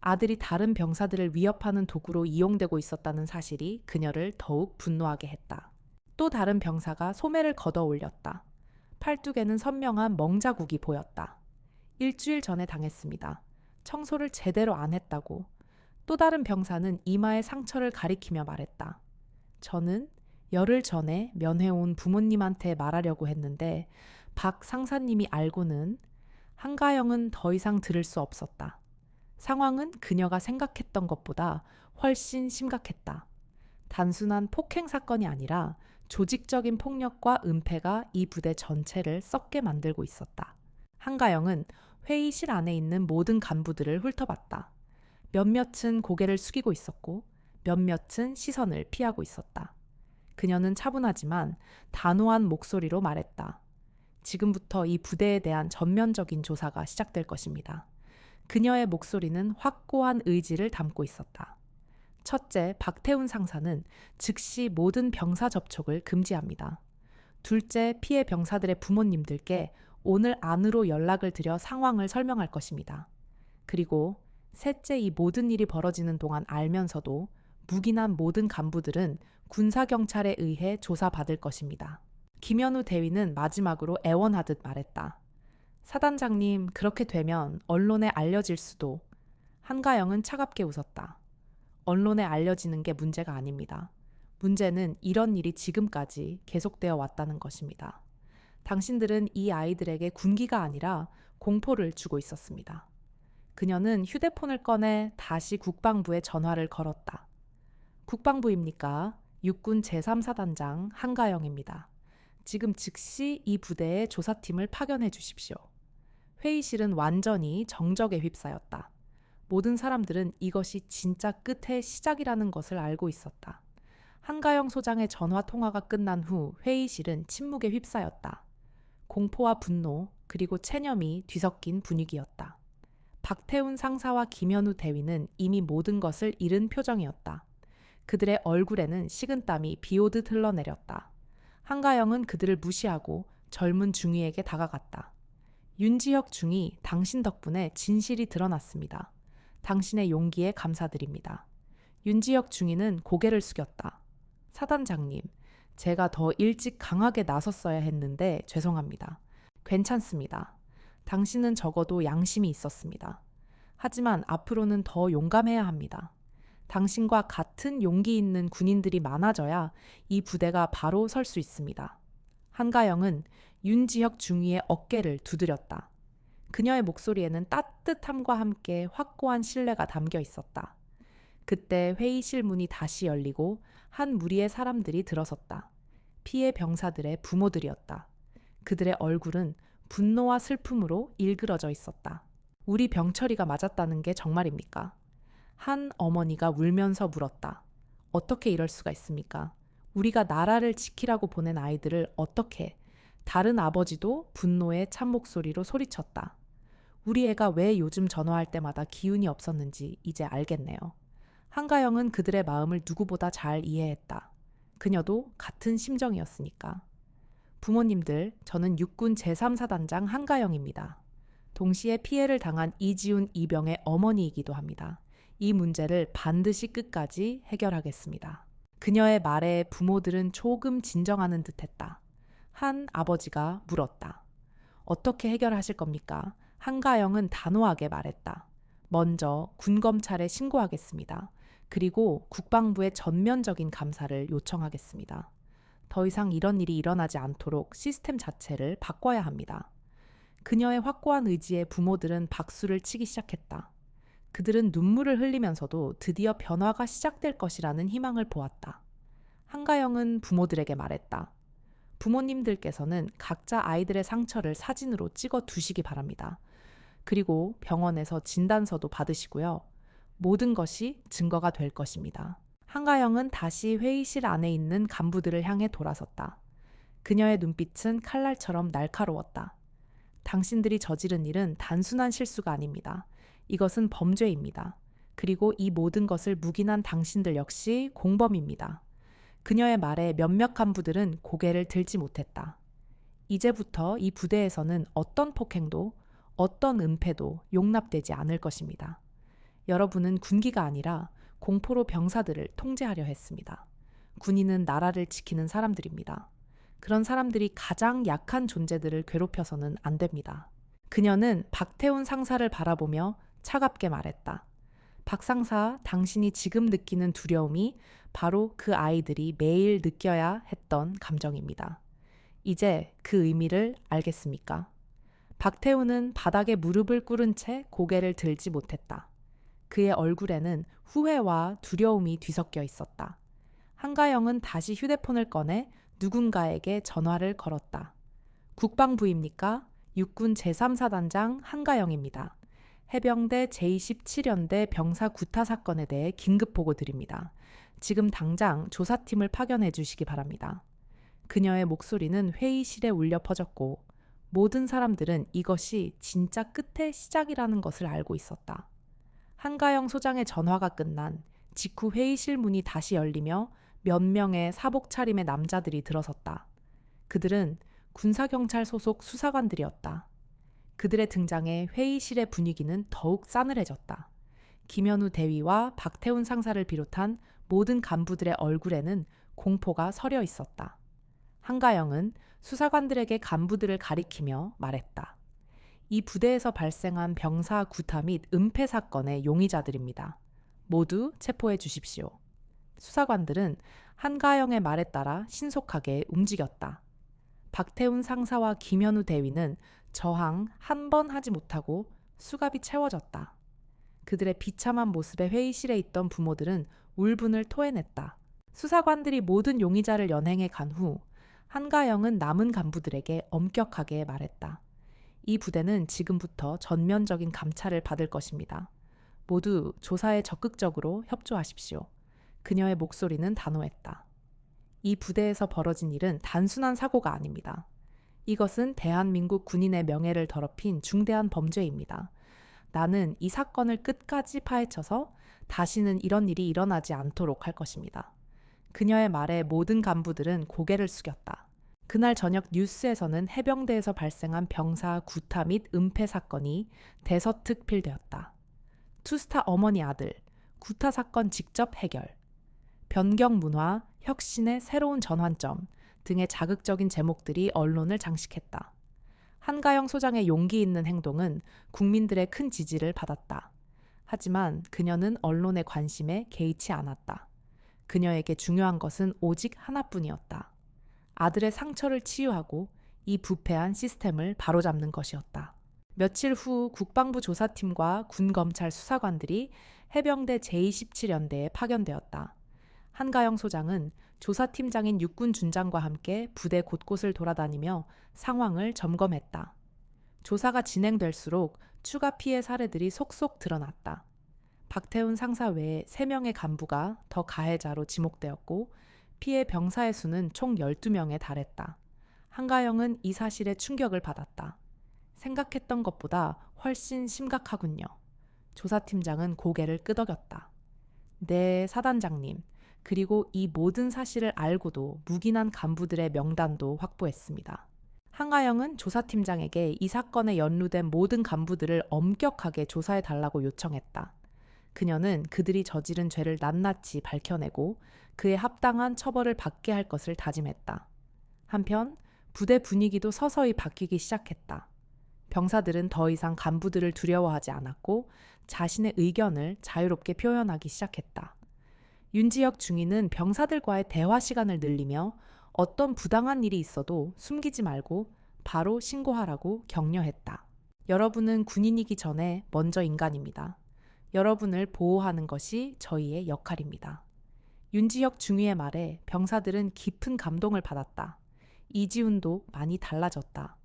아들이 다른 병사들을 위협하는 도구로 이용되고 있었다는 사실이 그녀를 더욱 분노하게 했다. 또 다른 병사가 소매를 걷어 올렸다. 팔뚝에는 선명한 멍자국이 보였다. 일주일 전에 당했습니다. 청소를 제대로 안 했다고. 또 다른 병사는 이마에 상처를 가리키며 말했다. 저는 열흘 전에 면회 온 부모님한테 말하려고 했는데 박 상사님이 알고는. 한가영은 더 이상 들을 수 없었다. 상황은 그녀가 생각했던 것보다 훨씬 심각했다. 단순한 폭행 사건이 아니라 조직적인 폭력과 은폐가 이 부대 전체를 썩게 만들고 있었다. 한가영은 회의실 안에 있는 모든 간부들을 훑어봤다. 몇몇은 고개를 숙이고 있었고 몇몇은 시선을 피하고 있었다. 그녀는 차분하지만 단호한 목소리로 말했다. 지금부터 이 부대에 대한 전면적인 조사가 시작될 것입니다. 그녀의 목소리는 확고한 의지를 담고 있었다. 첫째, 박태훈 상사는 즉시 모든 병사 접촉을 금지합니다. 둘째, 피해 병사들의 부모님들께 오늘 안으로 연락을 드려 상황을 설명할 것입니다. 그리고 셋째, 이 모든 일이 벌어지는 동안 알면서도 묵인한 모든 간부들은 군사경찰에 의해 조사받을 것입니다. 김현우 대위는 마지막으로 애원하듯 말했다. 사단장님, 그렇게 되면 언론에 알려질 수도. 한가영은 차갑게 웃었다. 언론에 알려지는 게 문제가 아닙니다. 문제는 이런 일이 지금까지 계속되어 왔다는 것입니다. 당신들은 이 아이들에게 군기가 아니라 공포를 주고 있었습니다. 그녀는 휴대폰을 꺼내 다시 국방부에 전화를 걸었다. 국방부입니까? 육군 제3사단장 한가영입니다. 지금 즉시 이 부대에 조사팀을 파견해 주십시오. 회의실은 완전히 정적에 휩싸였다. 모든 사람들은 이것이 진짜 끝의 시작이라는 것을 알고 있었다. 한가영 소장의 전화 통화가 끝난 후 회의실은 침묵에 휩싸였다. 공포와 분노 그리고 체념이 뒤섞인 분위기였다. 박태훈 상사와 김현우 대위는 이미 모든 것을 잃은 표정이었다. 그들의 얼굴에는 식은땀이 비오듯 흘러내렸다. 한가영은 그들을 무시하고 젊은 중위에게 다가갔다. 윤지혁 중위, 당신 덕분에 진실이 드러났습니다. 당신의 용기에 감사드립니다. 윤지혁 중위는 고개를 숙였다. 사단장님, 제가 더 일찍 강하게 나섰어야 했는데 죄송합니다. 괜찮습니다. 당신은 적어도 양심이 있었습니다. 하지만 앞으로는 더 용감해야 합니다. 당신과 같은 용기 있는 군인들이 많아져야 이 부대가 바로 설 수 있습니다. 한가영은 윤지혁 중위의 어깨를 두드렸다. 그녀의 목소리에는 따뜻함과 함께 확고한 신뢰가 담겨 있었다. 그때 회의실 문이 다시 열리고 한 무리의 사람들이 들어섰다. 피해 병사들의 부모들이었다. 그들의 얼굴은 분노와 슬픔으로 일그러져 있었다. 우리 병철이가 맞았다는 게 정말입니까? 한 어머니가 울면서 물었다. 어떻게 이럴 수가 있습니까? 우리가 나라를 지키라고 보낸 아이들을 어떻게? 다른 아버지도 분노의 찬 목소리로 소리쳤다. 우리 애가 왜 요즘 전화할 때마다 기운이 없었는지 이제 알겠네요. 한가영은 그들의 마음을 누구보다 잘 이해했다. 그녀도 같은 심정이었으니까. 부모님들, 저는 육군 제3사단장 한가영입니다. 동시에 피해를 당한 이지훈 이병의 어머니이기도 합니다. 이 문제를 반드시 끝까지 해결하겠습니다. 그녀의 말에 부모들은 조금 진정하는 듯했다. 한 아버지가 물었다. 어떻게 해결하실 겁니까? 한가영은 단호하게 말했다. 먼저 군검찰에 신고하겠습니다. 그리고 국방부의 전면적인 감사를 요청하겠습니다. 더 이상 이런 일이 일어나지 않도록 시스템 자체를 바꿔야 합니다. 그녀의 확고한 의지에 부모들은 박수를 치기 시작했다. 그들은 눈물을 흘리면서도 드디어 변화가 시작될 것이라는 희망을 보았다. 한가영은 부모들에게 말했다. 부모님들께서는 각자 아이들의 상처를 사진으로 찍어 두시기 바랍니다. 그리고 병원에서 진단서도 받으시고요. 모든 것이 증거가 될 것입니다. 한가영은 다시 회의실 안에 있는 간부들을 향해 돌아섰다. 그녀의 눈빛은 칼날처럼 날카로웠다. 당신들이 저지른 일은 단순한 실수가 아닙니다. 이것은 범죄입니다. 그리고 이 모든 것을 묵인한 당신들 역시 공범입니다. 그녀의 말에 몇몇 간부들은 고개를 들지 못했다. 이제부터 이 부대에서는 어떤 폭행도, 어떤 은폐도 용납되지 않을 것입니다. 여러분은 군기가 아니라 공포로 병사들을 통제하려 했습니다. 군인은 나라를 지키는 사람들입니다. 그런 사람들이 가장 약한 존재들을 괴롭혀서는 안 됩니다. 그녀는 박태훈 상사를 바라보며 차갑게 말했다. 박 상사, 당신이 지금 느끼는 두려움이 바로 그 아이들이 매일 느껴야 했던 감정입니다. 이제 그 의미를 알겠습니까? 박태훈은 바닥에 무릎을 꿇은 채 고개를 들지 못했다. 그의 얼굴에는 후회와 두려움이 뒤섞여 있었다. 한가영은 다시 휴대폰을 꺼내 누군가에게 전화를 걸었다. 국방부입니까? 육군 제3사단장 한가영입니다. 해병대 제27연대 병사 구타 사건에 대해 긴급 보고 드립니다. 지금 당장 조사팀을 파견해 주시기 바랍니다. 그녀의 목소리는 회의실에 울려 퍼졌고 모든 사람들은 이것이 진짜 끝의 시작이라는 것을 알고 있었다. 한가영 소장의 전화가 끝난 직후 회의실 문이 다시 열리며 몇 명의 사복 차림의 남자들이 들어섰다. 그들은 군사경찰 소속 수사관들이었다. 그들의 등장에 회의실의 분위기는 더욱 싸늘해졌다. 김현우 대위와 박태훈 상사를 비롯한 모든 간부들의 얼굴에는 공포가 서려 있었다. 한가영은 수사관들에게 간부들을 가리키며 말했다. 이 부대에서 발생한 병사 구타 및 은폐 사건의 용의자들입니다. 모두 체포해 주십시오. 수사관들은 한가영의 말에 따라 신속하게 움직였다. 박태훈 상사와 김현우 대위는 저항 한 번 하지 못하고 수갑이 채워졌다. 그들의 비참한 모습에 회의실에 있던 부모들은 울분을 토해냈다. 수사관들이 모든 용의자를 연행해 간 후 한가영은 남은 간부들에게 엄격하게 말했다. 이 부대는 지금부터 전면적인 감찰을 받을 것입니다. 모두 조사에 적극적으로 협조하십시오. 그녀의 목소리는 단호했다. 이 부대에서 벌어진 일은 단순한 사고가 아닙니다. 이것은 대한민국 군인의 명예를 더럽힌 중대한 범죄입니다. 나는 이 사건을 끝까지 파헤쳐서 다시는 이런 일이 일어나지 않도록 할 것입니다. 그녀의 말에 모든 간부들은 고개를 숙였다. 그날 저녁 뉴스에서는 해병대에서 발생한 병사 구타 및 은폐 사건이 대서특필되었다. 투스타 어머니 아들, 구타 사건 직접 해결, 변경 문화, 혁신의 새로운 전환점 등의 자극적인 제목들이 언론을 장식했다. 한가영 소장의 용기 있는 행동은 국민들의 큰 지지를 받았다. 하지만 그녀는 언론의 관심에 개의치 않았다. 그녀에게 중요한 것은 오직 하나뿐이었다. 아들의 상처를 치유하고 이 부패한 시스템을 바로잡는 것이었다. 며칠 후 국방부 조사팀과 군검찰 수사관들이 해병대 제27연대에 파견되었다. 한가영 소장은 조사팀장인 육군 준장과 함께 부대 곳곳을 돌아다니며 상황을 점검했다. 조사가 진행될수록 추가 피해 사례들이 속속 드러났다. 박태훈 상사 외에 3명의 간부가 더 가해자로 지목되었고 피해 병사의 수는 총 12명에 달했다. 한가영은 이 사실에 충격을 받았다. 생각했던 것보다 훨씬 심각하군요. 조사팀장은 고개를 끄덕였다. 네, 사단장님. 그리고 이 모든 사실을 알고도 묵인한 간부들의 명단도 확보했습니다. 한가영은 조사팀장에게 이 사건에 연루된 모든 간부들을 엄격하게 조사해달라고 요청했다. 그녀는 그들이 저지른 죄를 낱낱이 밝혀내고 그에 합당한 처벌을 받게 할 것을 다짐했다. 한편 부대 분위기도 서서히 바뀌기 시작했다. 병사들은 더 이상 간부들을 두려워하지 않았고 자신의 의견을 자유롭게 표현하기 시작했다. 윤지혁 중위는 병사들과의 대화 시간을 늘리며 어떤 부당한 일이 있어도 숨기지 말고 바로 신고하라고 격려했다. 여러분은 군인이기 전에 먼저 인간입니다. 여러분을 보호하는 것이 저희의 역할입니다. 윤지혁 중위의 말에 병사들은 깊은 감동을 받았다. 이지훈도 많이 달라졌다.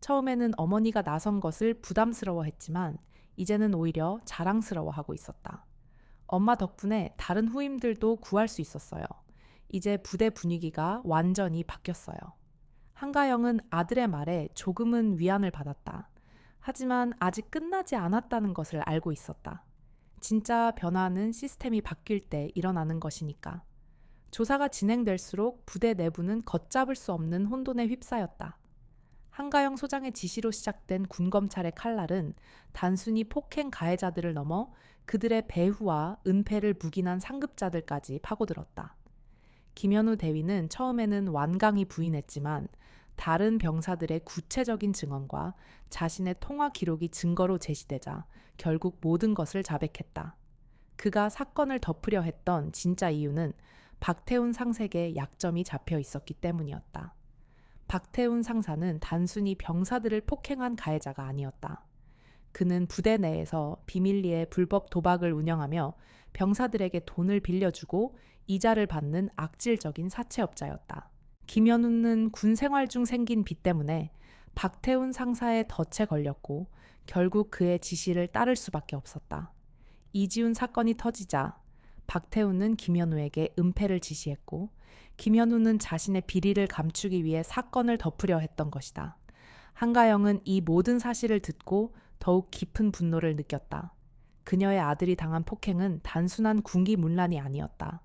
처음에는 어머니가 나선 것을 부담스러워했지만 이제는 오히려 자랑스러워하고 있었다. 엄마 덕분에 다른 후임들도 구할 수 있었어요. 이제 부대 분위기가 완전히 바뀌었어요. 한가영은 아들의 말에 조금은 위안을 받았다. 하지만 아직 끝나지 않았다는 것을 알고 있었다. 진짜 변화는 시스템이 바뀔 때 일어나는 것이니까. 조사가 진행될수록 부대 내부는 걷잡을 수 없는 혼돈에 휩싸였다. 한가영 소장의 지시로 시작된 군검찰의 칼날은 단순히 폭행 가해자들을 넘어 그들의 배후와 은폐를 묵인한 상급자들까지 파고들었다. 김현우 대위는 처음에는 완강히 부인했지만 다른 병사들의 구체적인 증언과 자신의 통화 기록이 증거로 제시되자 결국 모든 것을 자백했다. 그가 사건을 덮으려 했던 진짜 이유는 박태훈 상사에게 약점이 잡혀 있었기 때문이었다. 박태훈 상사는 단순히 병사들을 폭행한 가해자가 아니었다. 그는 부대 내에서 비밀리에 불법 도박을 운영하며 병사들에게 돈을 빌려주고 이자를 받는 악질적인 사채업자였다. 김현우는 군 생활 중 생긴 빚 때문에 박태훈 상사의 덫에 걸렸고 결국 그의 지시를 따를 수밖에 없었다. 이지훈 사건이 터지자 박태훈은 김현우에게 은폐를 지시했고 김현우는 자신의 비리를 감추기 위해 사건을 덮으려 했던 것이다. 한가영은 이 모든 사실을 듣고 더욱 깊은 분노를 느꼈다. 그녀의 아들이 당한 폭행은 단순한 군기문란이 아니었다.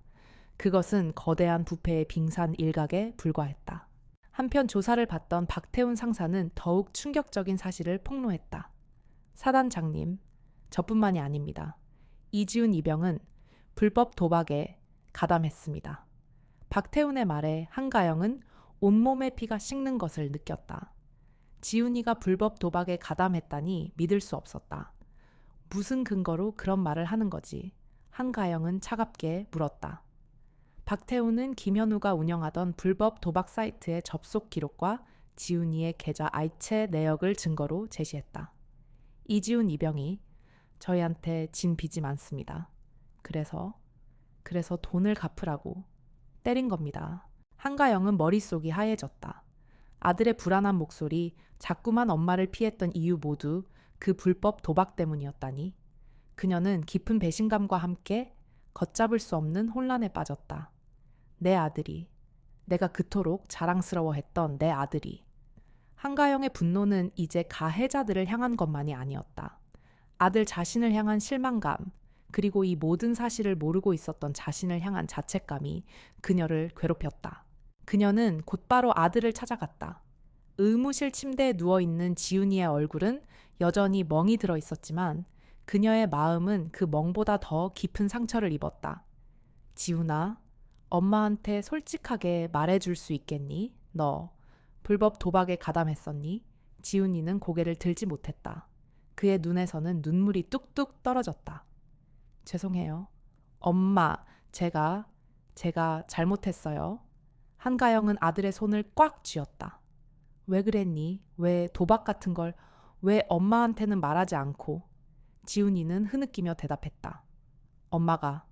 그것은 거대한 부패의 빙산 일각에 불과했다. 한편 조사를 받던 박태훈 상사는 더욱 충격적인 사실을 폭로했다. 사단장님, 저뿐만이 아닙니다. 이지훈 이병은 불법 도박에 가담했습니다. 박태훈의 말에 한가영은 온몸의 피가 식는 것을 느꼈다. 지훈이가 불법 도박에 가담했다니 믿을 수 없었다. 무슨 근거로 그런 말을 하는 거지? 한가영은 차갑게 물었다. 박태훈은 김현우가 운영하던 불법 도박 사이트의 접속 기록과 지훈이의 계좌 아이체 내역을 증거로 제시했다. 이지훈 이병이 저희한테 진 빚이 많습니다. 그래서 돈을 갚으라고 때린 겁니다. 한가영은 머릿속이 하얘졌다. 아들의 불안한 목소리, 자꾸만 엄마를 피했던 이유 모두 그 불법 도박 때문이었다니. 그녀는 깊은 배신감과 함께 걷잡을 수 없는 혼란에 빠졌다. 내 아들이, 내가 그토록 자랑스러워했던 내 아들이. 한가영의 분노는 이제 가해자들을 향한 것만이 아니었다. 아들 자신을 향한 실망감, 그리고 이 모든 사실을 모르고 있었던 자신을 향한 자책감이 그녀를 괴롭혔다. 그녀는 곧바로 아들을 찾아갔다. 의무실 침대에 누워있는 지훈이의 얼굴은 여전히 멍이 들어 있었지만 그녀의 마음은 그 멍보다 더 깊은 상처를 입었다. 지훈아, 엄마한테 솔직하게 말해줄 수 있겠니? 너 불법 도박에 가담했었니? 지훈이는 고개를 들지 못했다. 그의 눈에서는 눈물이 뚝뚝 떨어졌다. 죄송해요. 엄마, 제가 잘못했어요. 한가영은 아들의 손을 꽉 쥐었다. 왜 그랬니? 왜 도박 같은 걸 왜 엄마한테는 말하지 않고? 지훈이는 흐느끼며 대답했다. 엄마가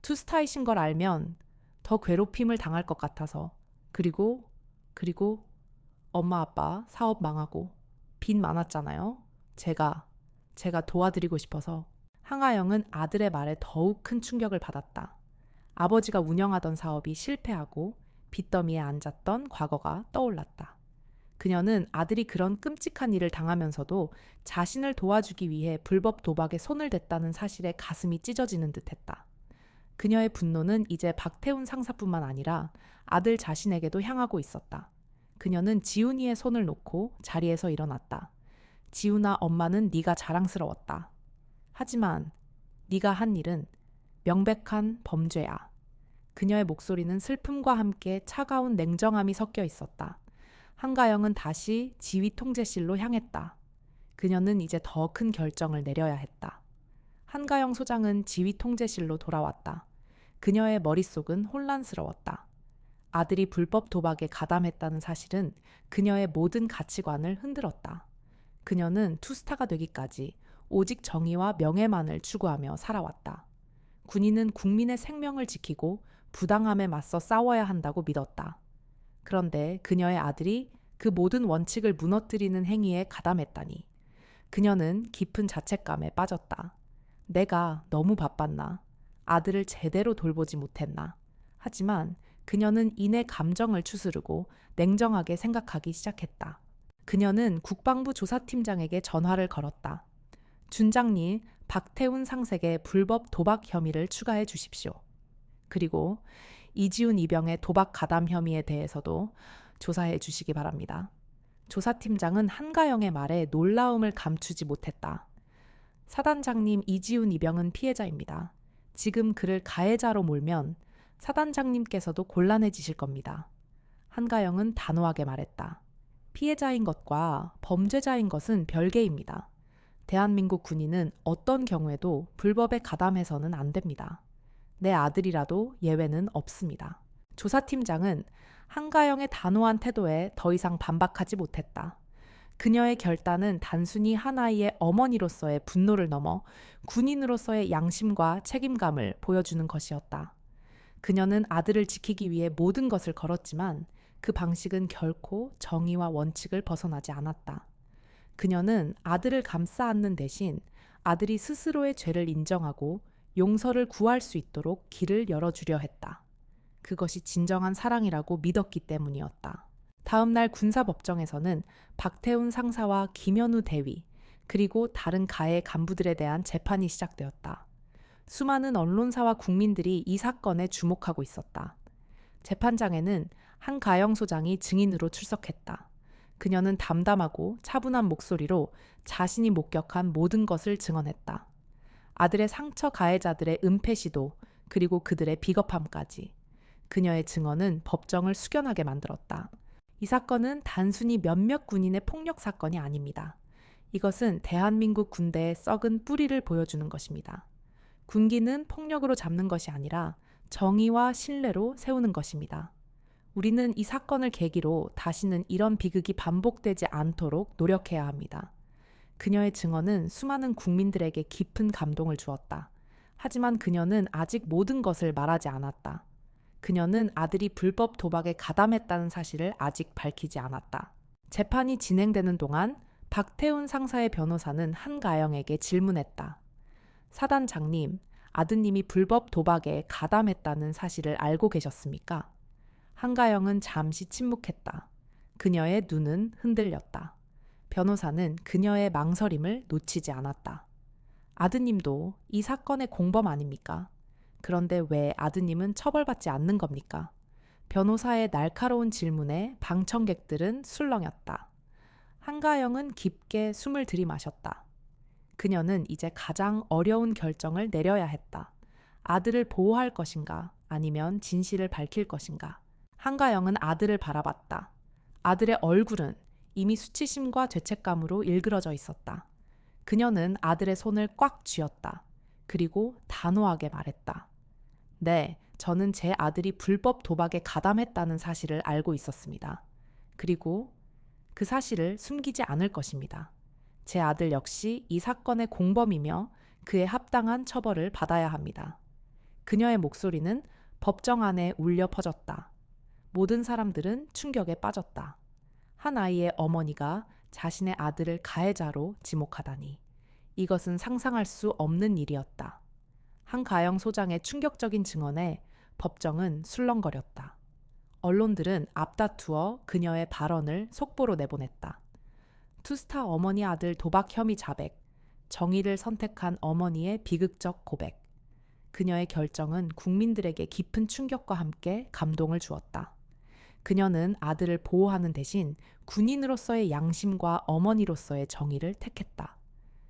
투스타이신 걸 알면 더 괴롭힘을 당할 것 같아서. 그리고 엄마 아빠 사업 망하고 빚 많았잖아요. 제가 도와드리고 싶어서. 한가영은 아들의 말에 더욱 큰 충격을 받았다. 아버지가 운영하던 사업이 실패하고 빚더미에 앉았던 과거가 떠올랐다. 그녀는 아들이 그런 끔찍한 일을 당하면서도 자신을 도와주기 위해 불법 도박에 손을 댔다는 사실에 가슴이 찢어지는 듯했다. 그녀의 분노는 이제 박태훈 상사뿐만 아니라 아들 자신에게도 향하고 있었다. 그녀는 지훈이의 손을 놓고 자리에서 일어났다. 지훈아, 엄마는 네가 자랑스러웠다. 하지만 네가 한 일은 명백한 범죄야. 그녀의 목소리는 슬픔과 함께 차가운 냉정함이 섞여 있었다. 한가영은 다시 지휘 통제실로 향했다. 그녀는 이제 더 큰 결정을 내려야 했다. 한가영 소장은 지휘 통제실로 돌아왔다. 그녀의 머릿속은 혼란스러웠다. 아들이 불법 도박에 가담했다는 사실은 그녀의 모든 가치관을 흔들었다. 그녀는 투스타가 되기까지 오직 정의와 명예만을 추구하며 살아왔다. 군인은 국민의 생명을 지키고 부당함에 맞서 싸워야 한다고 믿었다. 그런데 그녀의 아들이 그 모든 원칙을 무너뜨리는 행위에 가담했다니. 그녀는 깊은 자책감에 빠졌다. 내가 너무 바빴나? 아들을 제대로 돌보지 못했나? 하지만 그녀는 이내 감정을 추스르고 냉정하게 생각하기 시작했다. 그녀는 국방부 조사팀장에게 전화를 걸었다. 준장님, 박태훈 상색의 불법 도박 혐의를 추가해 주십시오. 그리고 이지훈 이병의 도박 가담 혐의에 대해서도 조사해 주시기 바랍니다. 조사팀장은 한가영의 말에 놀라움을 감추지 못했다. 사단장님, 이지훈 이병은 피해자입니다. 지금 그를 가해자로 몰면 사단장님께서도 곤란해지실 겁니다. 한가영은 단호하게 말했다. 피해자인 것과 범죄자인 것은 별개입니다. 대한민국 군인은 어떤 경우에도 불법에 가담해서는 안 됩니다. 내 아들이라도 예외는 없습니다. 조사팀장은 한가영의 단호한 태도에 더 이상 반박하지 못했다. 그녀의 결단은 단순히 한 아이의 어머니로서의 분노를 넘어 군인으로서의 양심과 책임감을 보여주는 것이었다. 그녀는 아들을 지키기 위해 모든 것을 걸었지만 그 방식은 결코 정의와 원칙을 벗어나지 않았다. 그녀는 아들을 감싸 안는 대신 아들이 스스로의 죄를 인정하고 용서를 구할 수 있도록 길을 열어주려 했다. 그것이 진정한 사랑이라고 믿었기 때문이었다. 다음 날 군사법정에서는 박태훈 상사와 김현우 대위, 그리고 다른 가해 간부들에 대한 재판이 시작되었다. 수많은 언론사와 국민들이 이 사건에 주목하고 있었다. 재판장에는 한가영 소장이 증인으로 출석했다. 그녀는 담담하고 차분한 목소리로 자신이 목격한 모든 것을 증언했다. 아들의 상처 가해자들의 은폐 시도, 그리고 그들의 비겁함까지. 그녀의 증언은 법정을 숙연하게 만들었다. 이 사건은 단순히 몇몇 군인의 폭력 사건이 아닙니다. 이것은 대한민국 군대의 썩은 뿌리를 보여주는 것입니다. 군기는 폭력으로 잡는 것이 아니라 정의와 신뢰로 세우는 것입니다. 우리는 이 사건을 계기로 다시는 이런 비극이 반복되지 않도록 노력해야 합니다. 그녀의 증언은 수많은 국민들에게 깊은 감동을 주었다. 하지만 그녀는 아직 모든 것을 말하지 않았다. 그녀는 아들이 불법 도박에 가담했다는 사실을 아직 밝히지 않았다. 재판이 진행되는 동안 박태훈 상사의 변호사는 한가영에게 질문했다. 사단장님, 아드님이 불법 도박에 가담했다는 사실을 알고 계셨습니까? 한가영은 잠시 침묵했다. 그녀의 눈은 흔들렸다. 변호사는 그녀의 망설임을 놓치지 않았다. 아드님도 이 사건의 공범 아닙니까? 그런데 왜 아드님은 처벌받지 않는 겁니까? 변호사의 날카로운 질문에 방청객들은 술렁였다. 한가영은 깊게 숨을 들이마셨다. 그녀는 이제 가장 어려운 결정을 내려야 했다. 아들을 보호할 것인가, 아니면 진실을 밝힐 것인가. 한가영은 아들을 바라봤다. 아들의 얼굴은 이미 수치심과 죄책감으로 일그러져 있었다. 그녀는 아들의 손을 꽉 쥐었다. 그리고 단호하게 말했다. 네, 저는 제 아들이 불법 도박에 가담했다는 사실을 알고 있었습니다. 그리고 그 사실을 숨기지 않을 것입니다. 제 아들 역시 이 사건의 공범이며 그에 합당한 처벌을 받아야 합니다. 그녀의 목소리는 법정 안에 울려 퍼졌다. 모든 사람들은 충격에 빠졌다. 한 아이의 어머니가 자신의 아들을 가해자로 지목하다니. 이것은 상상할 수 없는 일이었다. 한가영 소장의 충격적인 증언에 법정은 술렁거렸다. 언론들은 앞다투어 그녀의 발언을 속보로 내보냈다. 투스타 어머니 아들 도박 혐의 자백, 정의를 선택한 어머니의 비극적 고백. 그녀의 결정은 국민들에게 깊은 충격과 함께 감동을 주었다. 그녀는 아들을 보호하는 대신 군인으로서의 양심과 어머니로서의 정의를 택했다.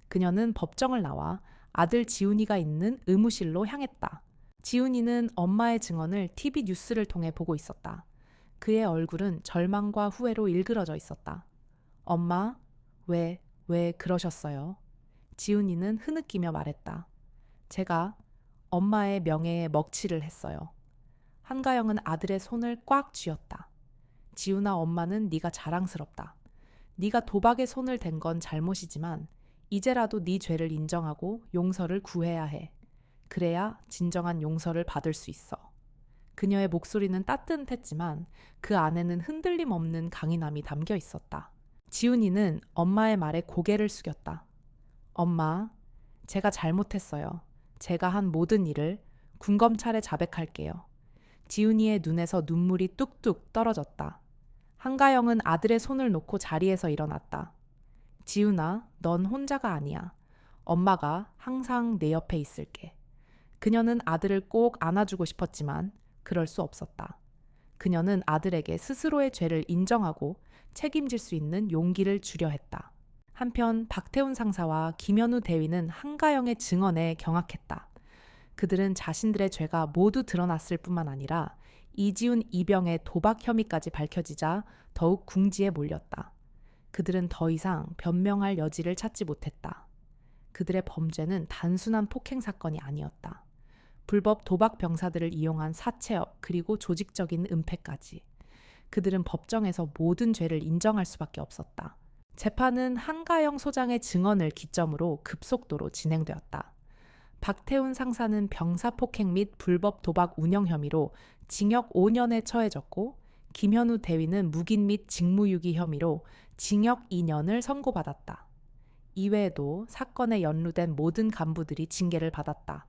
그녀는 법정을 나와 아들 지훈이가 있는 의무실로 향했다. 지훈이는 엄마의 증언을 TV 뉴스를 통해 보고 있었다. 그의 얼굴은 절망과 후회로 일그러져 있었다. 엄마, 왜 그러셨어요? 지훈이는 흐느끼며 말했다. 제가 엄마의 명예에 먹칠을 했어요. 한가영은 아들의 손을 꽉 쥐었다. 지훈아, 엄마는 네가 자랑스럽다. 네가 도박에 손을 댄 건 잘못이지만 이제라도 네 죄를 인정하고 용서를 구해야 해. 그래야 진정한 용서를 받을 수 있어. 그녀의 목소리는 따뜻했지만 그 안에는 흔들림 없는 강인함이 담겨 있었다. 지훈이는 엄마의 말에 고개를 숙였다. 엄마, 제가 잘못했어요. 제가 한 모든 일을 군검찰에 자백할게요. 지훈이의 눈에서 눈물이 뚝뚝 떨어졌다. 한가영은 아들의 손을 놓고 자리에서 일어났다. 지훈아, 넌 혼자가 아니야. 엄마가 항상 내 옆에 있을게. 그녀는 아들을 꼭 안아주고 싶었지만 그럴 수 없었다. 그녀는 아들에게 스스로의 죄를 인정하고 책임질 수 있는 용기를 주려 했다. 한편 박태훈 상사와 김현우 대위는 한가영의 증언에 경악했다. 그들은 자신들의 죄가 모두 드러났을 뿐만 아니라 이지훈 이병의 도박 혐의까지 밝혀지자 더욱 궁지에 몰렸다. 그들은 더 이상 변명할 여지를 찾지 못했다. 그들의 범죄는 단순한 폭행 사건이 아니었다. 불법 도박 병사들을 이용한 사채업 그리고 조직적인 은폐까지. 그들은 법정에서 모든 죄를 인정할 수밖에 없었다. 재판은 한가영 소장의 증언을 기점으로 급속도로 진행되었다. 박태훈 상사는 병사폭행 및 불법 도박 운영 혐의로 징역 5년에 처해졌고 김현우 대위는 묵인 및 직무유기 혐의로 징역 2년을 선고받았다. 이외에도 사건에 연루된 모든 간부들이 징계를 받았다.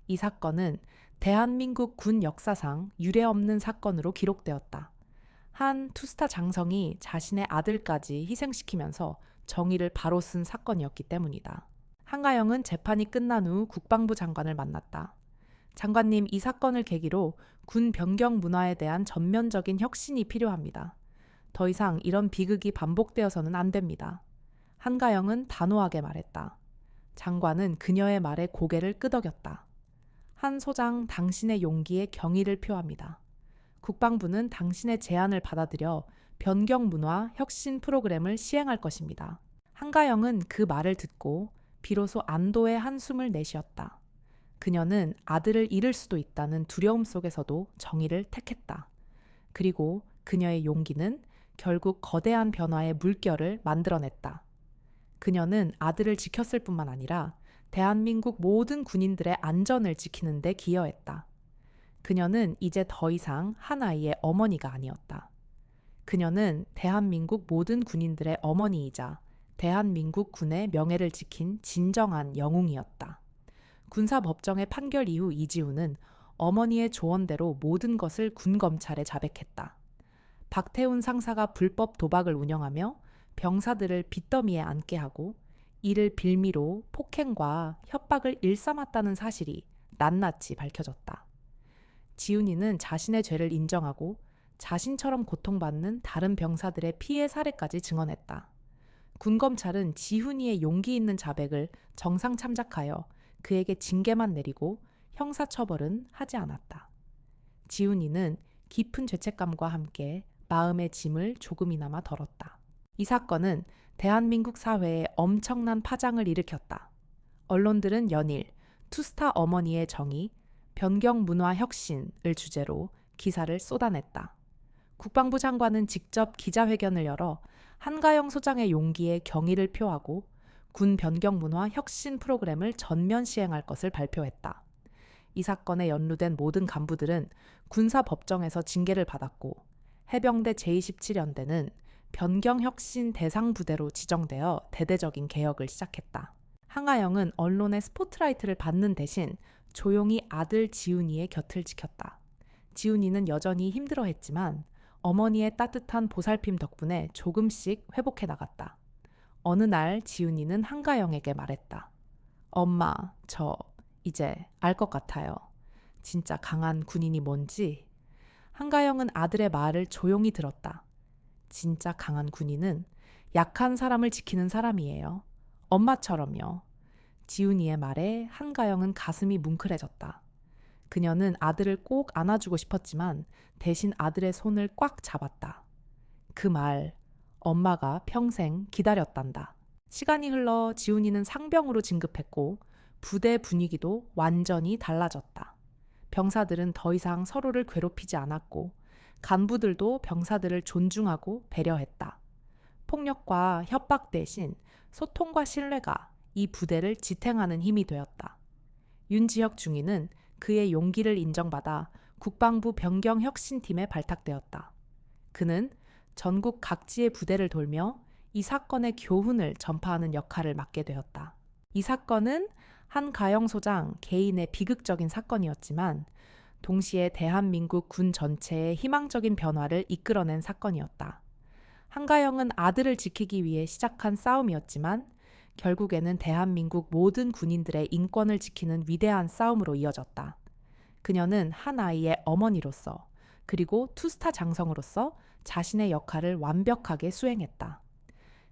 이 사건은 대한민국 군 역사상 유례없는 사건으로 기록되었다. 한 투스타 장성이 자신의 아들까지 희생시키면서 정의를 바로 쓴 사건이었기 때문이다. 한가영은 재판이 끝난 후 국방부 장관을 만났다. 장관님, 이 사건을 계기로 군 병경 문화에 대한 전면적인 혁신이 필요합니다. 더 이상 이런 비극이 반복되어서는 안 됩니다. 한가영은 단호하게 말했다. 장관은 그녀의 말에 고개를 끄덕였다. 한 소장, 당신의 용기에 경의를 표합니다. 국방부는 당신의 제안을 받아들여 변경 문화 혁신 프로그램을 시행할 것입니다. 한가영은 그 말을 듣고 비로소 안도의 한숨을 내쉬었다. 그녀는 아들을 잃을 수도 있다는 두려움 속에서도 정의를 택했다. 그리고 그녀의 용기는 결국 거대한 변화의 물결을 만들어냈다. 그녀는 아들을 지켰을 뿐만 아니라 대한민국 모든 군인들의 안전을 지키는 데 기여했다. 그녀는 이제 더 이상 한 아이의 어머니가 아니었다. 그녀는 대한민국 모든 군인들의 어머니이자 대한민국 군의 명예를 지킨 진정한 영웅이었다. 군사법정의 판결 이후 이지훈은 어머니의 조언대로 모든 것을 군검찰에 자백했다. 박태훈 상사가 불법 도박을 운영하며 병사들을 빚더미에 앉게 하고 이를 빌미로 폭행과 협박을 일삼았다는 사실이 낱낱이 밝혀졌다. 지훈이는 자신의 죄를 인정하고 자신처럼 고통받는 다른 병사들의 피해 사례까지 증언했다. 군검찰은 지훈이의 용기 있는 자백을 정상 참작하여 그에게 징계만 내리고 형사처벌은 하지 않았다. 지훈이는 깊은 죄책감과 함께 마음의 짐을 조금이나마 덜었다. 이 사건은 대한민국 사회에 엄청난 파장을 일으켰다. 언론들은 연일 투스타 어머니의 정의, 변경 문화 혁신을 주제로 기사를 쏟아냈다. 국방부 장관은 직접 기자회견을 열어 한가영 소장의 용기에 경의를 표하고 군 변경 문화 혁신 프로그램을 전면 시행할 것을 발표했다. 이 사건에 연루된 모든 간부들은 군사법정에서 징계를 받았고 해병대 제27연대는 변경혁신 대상부대로 지정되어 대대적인 개혁을 시작했다. 항아영은 언론의 스포트라이트를 받는 대신 조용히 아들 지훈이의 곁을 지켰다. 지훈이는 여전히 힘들어했지만 어머니의 따뜻한 보살핌 덕분에 조금씩 회복해 나갔다. 어느 날 지훈이는 한가영에게 말했다. 엄마, 저 이제 알 것 같아요. 진짜 강한 군인이 뭔지. 한가영은 아들의 말을 조용히 들었다. 진짜 강한 군인은 약한 사람을 지키는 사람이에요. 엄마처럼요. 지훈이의 말에 한가영은 가슴이 뭉클해졌다. 그녀는 아들을 꼭 안아주고 싶었지만 대신 아들의 손을 꽉 잡았다. 그 말, 엄마가 평생 기다렸단다. 시간이 흘러 지훈이는 상병으로 진급했고 부대 분위기도 완전히 달라졌다. 병사들은 더 이상 서로를 괴롭히지 않았고 간부들도 병사들을 존중하고 배려했다. 폭력과 협박 대신 소통과 신뢰가 이 부대를 지탱하는 힘이 되었다. 윤지혁 중위는 그의 용기를 인정받아 국방부 변경혁신팀에 발탁되었다. 그는 전국 각지의 부대를 돌며 이 사건의 교훈을 전파하는 역할을 맡게 되었다. 이 사건은 한가영 소장 개인의 비극적인 사건이었지만 동시에 대한민국 군 전체의 희망적인 변화를 이끌어낸 사건이었다. 한가영은 아들을 지키기 위해 시작한 싸움이었지만 결국에는 대한민국 모든 군인들의 인권을 지키는 위대한 싸움으로 이어졌다. 그녀는 한 아이의 어머니로서 그리고 투스타 장성으로서 자신의 역할을 완벽하게 수행했다.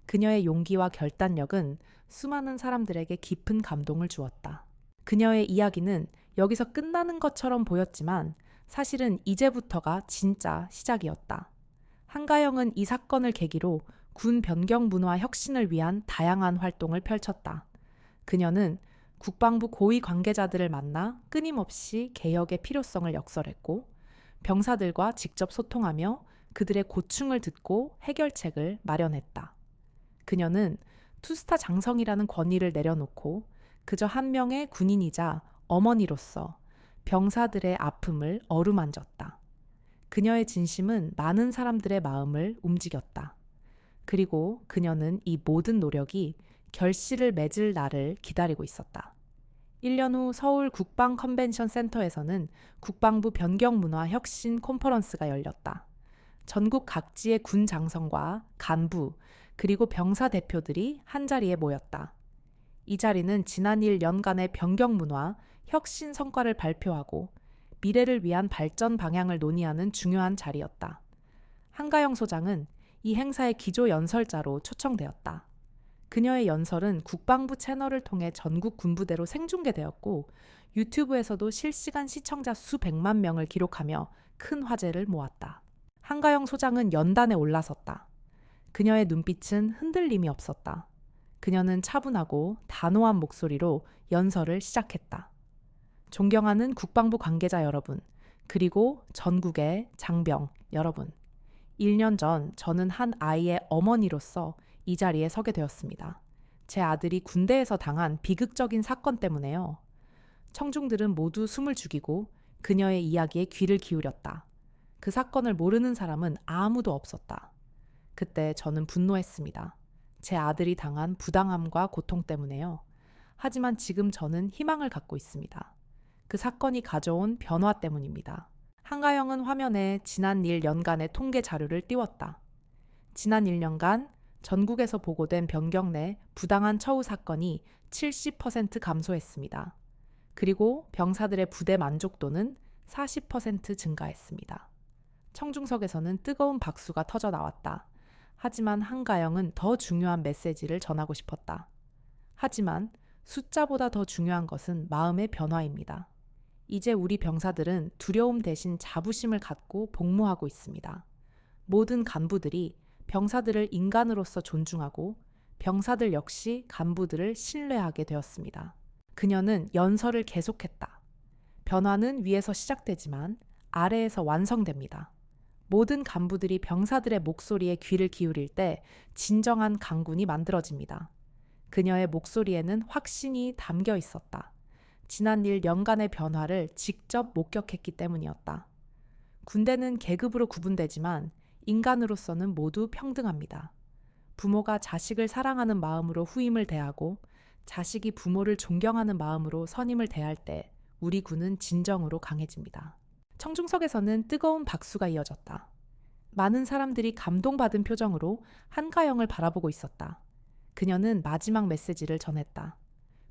그녀의 용기와 결단력은 수많은 사람들에게 깊은 감동을 주었다. 그녀의 이야기는 여기서 끝나는 것처럼 보였지만 사실은 이제부터가 진짜 시작이었다. 한가영은 이 사건을 계기로 군 변경 문화 혁신을 위한 다양한 활동을 펼쳤다. 그녀는 국방부 고위 관계자들을 만나 끊임없이 개혁의 필요성을 역설했고 병사들과 직접 소통하며 그들의 고충을 듣고 해결책을 마련했다. 그녀는 투스타 장성이라는 권위를 내려놓고 그저 한 명의 군인이자 어머니로서 병사들의 아픔을 어루만졌다. 그녀의 진심은 많은 사람들의 마음을 움직였다. 그리고 그녀는 이 모든 노력이 결실을 맺을 날을 기다리고 있었다. 1년 후 서울 국방 컨벤션 센터에서는 국방부 변경 문화 혁신 컨퍼런스가 열렸다. 전국 각지의 군 장성과 간부 그리고 병사 대표들이 한자리에 모였다. 이 자리는 지난 1년간의 변경 문화 혁신 성과를 발표하고 미래를 위한 발전 방향을 논의하는 중요한 자리였다. 한가영 소장은 이 행사의 기조 연설자로 초청되었다. 그녀의 연설은 국방부 채널을 통해 전국 군부대로 생중계되었고 유튜브에서도 실시간 시청자 수백만 명을 기록하며 큰 화제를 모았다. 한가영 소장은 연단에 올라섰다. 그녀의 눈빛은 흔들림이 없었다. 그녀는 차분하고 단호한 목소리로 연설을 시작했다. 존경하는 국방부 관계자 여러분, 그리고 전국의 장병 여러분. 1년 전 저는 한 아이의 어머니로서 이 자리에 서게 되었습니다. 제 아들이 군대에서 당한 비극적인 사건 때문에요. 청중들은 모두 숨을 죽이고 그녀의 이야기에 귀를 기울였다. 그 사건을 모르는 사람은 아무도 없었다. 그때 저는 분노했습니다. 제 아들이 당한 부당함과 고통 때문에요. 하지만 지금 저는 희망을 갖고 있습니다. 그 사건이 가져온 변화 때문입니다. 한가영은 화면에 지난 1년간의 통계 자료를 띄웠다. 지난 1년간 전국에서 보고된 변경 내 부당한 처우 사건이 70% 감소했습니다. 그리고 병사들의 부대 만족도는 40% 증가했습니다. 청중석에서는 뜨거운 박수가 터져 나왔다. 하지만 한가영은 더 중요한 메시지를 전하고 싶었다. 하지만 숫자보다 더 중요한 것은 마음의 변화입니다. 이제 우리 병사들은 두려움 대신 자부심을 갖고 복무하고 있습니다. 모든 간부들이 병사들을 인간으로서 존중하고 병사들 역시 간부들을 신뢰하게 되었습니다. 그녀는 연설을 계속했다. 변화는 위에서 시작되지만 아래에서 완성됩니다. 모든 간부들이 병사들의 목소리에 귀를 기울일 때 진정한 강군이 만들어집니다. 그녀의 목소리에는 확신이 담겨 있었다. 지난 1년간의 변화를 직접 목격했기 때문이었다. 군대는 계급으로 구분되지만 인간으로서는 모두 평등합니다. 부모가 자식을 사랑하는 마음으로 후임을 대하고 자식이 부모를 존경하는 마음으로 선임을 대할 때 우리 군은 진정으로 강해집니다. 청중석에서는 뜨거운 박수가 이어졌다. 많은 사람들이 감동받은 표정으로 한가영을 바라보고 있었다. 그녀는 마지막 메시지를 전했다.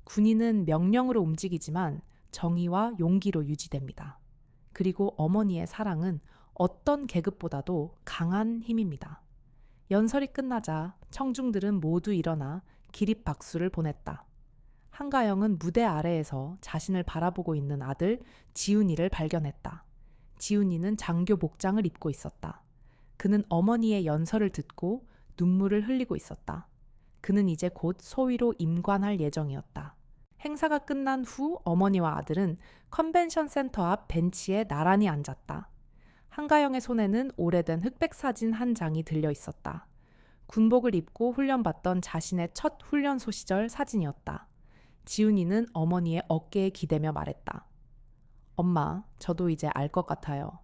군인은 명령으로 움직이지만 정의와 용기로 유지됩니다. 그리고 어머니의 사랑은 어떤 계급보다도 강한 힘입니다. 연설이 끝나자 청중들은 모두 일어나 기립박수를 보냈다. 한가영은 무대 아래에서 자신을 바라보고 있는 아들 지훈이를 발견했다. 지훈이는 장교 복장을 입고 있었다. 그는 어머니의 연설을 듣고 눈물을 흘리고 있었다. 그는 이제 곧 소위로 임관할 예정이었다. 행사가 끝난 후 어머니와 아들은 컨벤션 센터 앞 벤치에 나란히 앉았다. 한가영의 손에는 오래된 흑백 사진 한 장이 들려 있었다. 군복을 입고 훈련받던 자신의 첫 훈련소 시절 사진이었다. 지훈이는 어머니의 어깨에 기대며 말했다. 엄마, 저도 이제 알 것 같아요.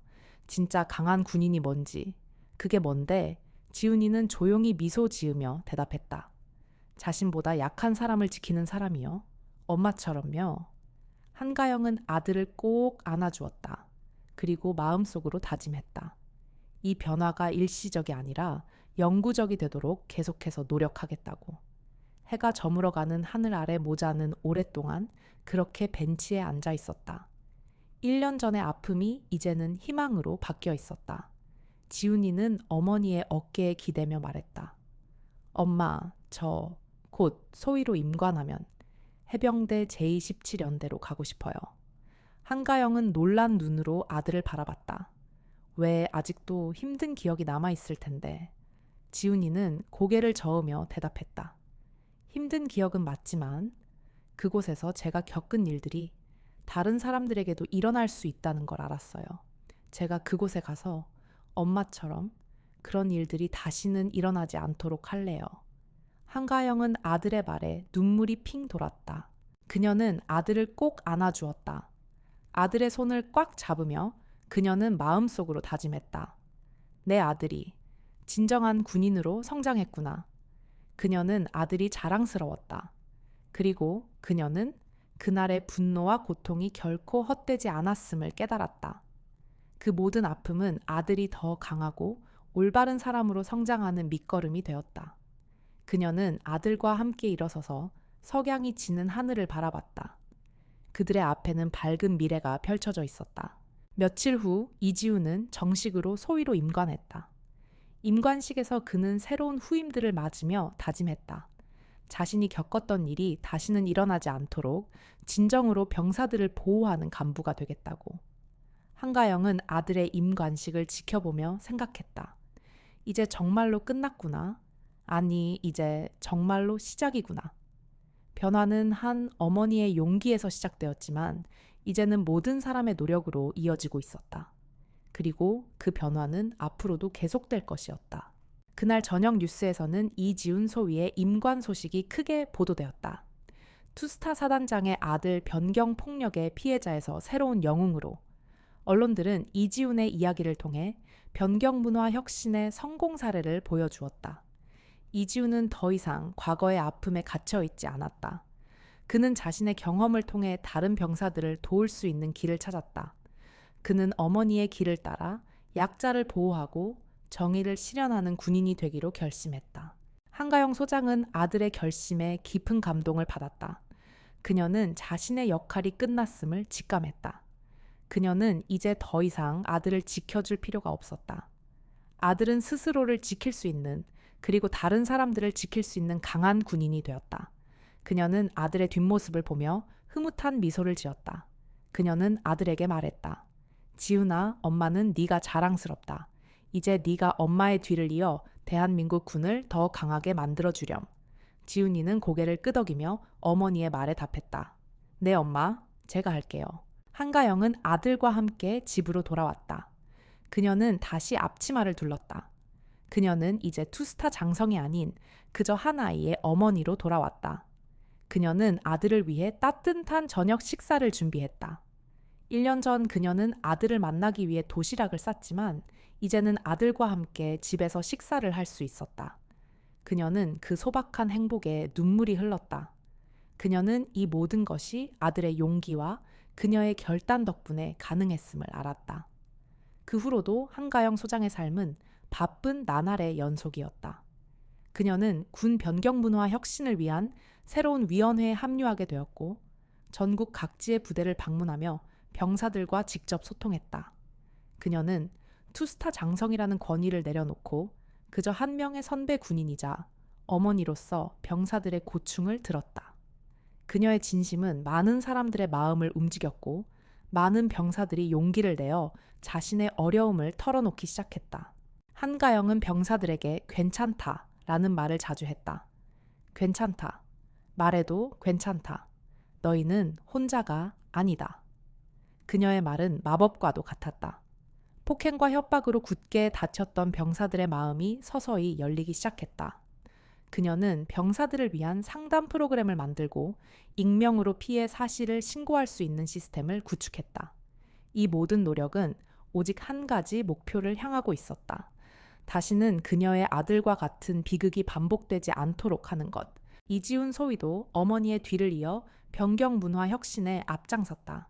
진짜 강한 군인이 뭔지. 그게 뭔데? 지훈이는 조용히 미소 지으며 대답했다. 자신보다 약한 사람을 지키는 사람이요. 엄마처럼요. 한가영은 아들을 꼭 안아주었다. 그리고 마음속으로 다짐했다. 이 변화가 일시적이 아니라 영구적이 되도록 계속해서 노력하겠다고. 해가 저물어가는 하늘 아래 모자는 오랫동안 그렇게 벤치에 앉아 있었다. 1년 전의 아픔이 이제는 희망으로 바뀌어 있었다. 지훈이는 어머니의 어깨에 기대며 말했다. 엄마, 저 곧 소위로 임관하면 해병대 제27연대로 가고 싶어요. 한가영은 놀란 눈으로 아들을 바라봤다. 왜 아직도 힘든 기억이 남아있을 텐데. 지훈이는 고개를 저으며 대답했다. 힘든 기억은 맞지만 그곳에서 제가 겪은 일들이 다른 사람들에게도 일어날 수 있다는 걸 알았어요. 제가 그곳에 가서 엄마처럼 그런 일들이 다시는 일어나지 않도록 할래요. 한가영은 아들의 말에 눈물이 핑 돌았다. 그녀는 아들을 꼭 안아주었다. 아들의 손을 꽉 잡으며 그녀는 마음속으로 다짐했다. 내 아들이 진정한 군인으로 성장했구나. 그녀는 아들이 자랑스러웠다. 그리고 그녀는 그날의 분노와 고통이 결코 헛되지 않았음을 깨달았다. 그 모든 아픔은 아들이 더 강하고 올바른 사람으로 성장하는 밑거름이 되었다. 그녀는 아들과 함께 일어서서 석양이 지는 하늘을 바라봤다. 그들의 앞에는 밝은 미래가 펼쳐져 있었다. 며칠 후 이지훈은 정식으로 소위로 임관했다. 임관식에서 그는 새로운 후임들을 맞으며 다짐했다. 자신이 겪었던 일이 다시는 일어나지 않도록 진정으로 병사들을 보호하는 간부가 되겠다고. 한가영은 아들의 임관식을 지켜보며 생각했다. 이제 정말로 끝났구나. 아니, 이제 정말로 시작이구나. 변화는 한 어머니의 용기에서 시작되었지만 이제는 모든 사람의 노력으로 이어지고 있었다. 그리고 그 변화는 앞으로도 계속될 것이었다. 그날 저녁 뉴스에서는 이지훈 소위의 임관 소식이 크게 보도되었다. 투스타 사단장의 아들 변경 폭력의 피해자에서 새로운 영웅으로 언론들은 이지훈의 이야기를 통해 변경 문화 혁신의 성공 사례를 보여주었다. 이지훈은 더 이상 과거의 아픔에 갇혀 있지 않았다. 그는 자신의 경험을 통해 다른 병사들을 도울 수 있는 길을 찾았다. 그는 어머니의 길을 따라 약자를 보호하고 정의를 실현하는 군인이 되기로 결심했다. 한가영 소장은 아들의 결심에 깊은 감동을 받았다. 그녀는 자신의 역할이 끝났음을 직감했다. 그녀는 이제 더 이상 아들을 지켜줄 필요가 없었다. 아들은 스스로를 지킬 수 있는, 그리고 다른 사람들을 지킬 수 있는 강한 군인이 되었다. 그녀는 아들의 뒷모습을 보며 흐뭇한 미소를 지었다. 그녀는 아들에게 말했다. 지훈아, 엄마는 네가 자랑스럽다. 이제 네가 엄마의 뒤를 이어 대한민국 군을 더 강하게 만들어주렴. 지훈이는 고개를 끄덕이며 어머니의 말에 답했다. 네, 엄마, 제가 할게요. 한가영은 아들과 함께 집으로 돌아왔다. 그녀는 다시 앞치마를 둘렀다. 그녀는 이제 투스타 장성이 아닌 그저 한 아이의 어머니로 돌아왔다. 그녀는 아들을 위해 따뜻한 저녁 식사를 준비했다. 1년 전 그녀는 아들을 만나기 위해 도시락을 쌌지만 이제는 아들과 함께 집에서 식사를 할 수 있었다. 그녀는 그 소박한 행복에 눈물이 흘렀다. 그녀는 이 모든 것이 아들의 용기와 그녀의 결단 덕분에 가능했음을 알았다. 그 후로도 한가영 소장의 삶은 바쁜 나날의 연속이었다. 그녀는 군 변경 문화 혁신을 위한 새로운 위원회에 합류하게 되었고 전국 각지의 부대를 방문하며 병사들과 직접 소통했다. 그녀는 투스타 장성이라는 권위를 내려놓고 그저 한 명의 선배 군인이자 어머니로서 병사들의 고충을 들었다. 그녀의 진심은 많은 사람들의 마음을 움직였고 많은 병사들이 용기를 내어 자신의 어려움을 털어놓기 시작했다. 한가영은 병사들에게 괜찮다라는 말을 자주 했다. 괜찮다. 말해도 괜찮다. 너희는 혼자가 아니다. 그녀의 말은 마법과도 같았다. 폭행과 협박으로 굳게 닫혔던 병사들의 마음이 서서히 열리기 시작했다. 그녀는 병사들을 위한 상담 프로그램을 만들고 익명으로 피해 사실을 신고할 수 있는 시스템을 구축했다. 이 모든 노력은 오직 한 가지 목표를 향하고 있었다. 다시는 그녀의 아들과 같은 비극이 반복되지 않도록 하는 것. 이지훈 소위도 어머니의 뒤를 이어 변경 문화 혁신에 앞장섰다.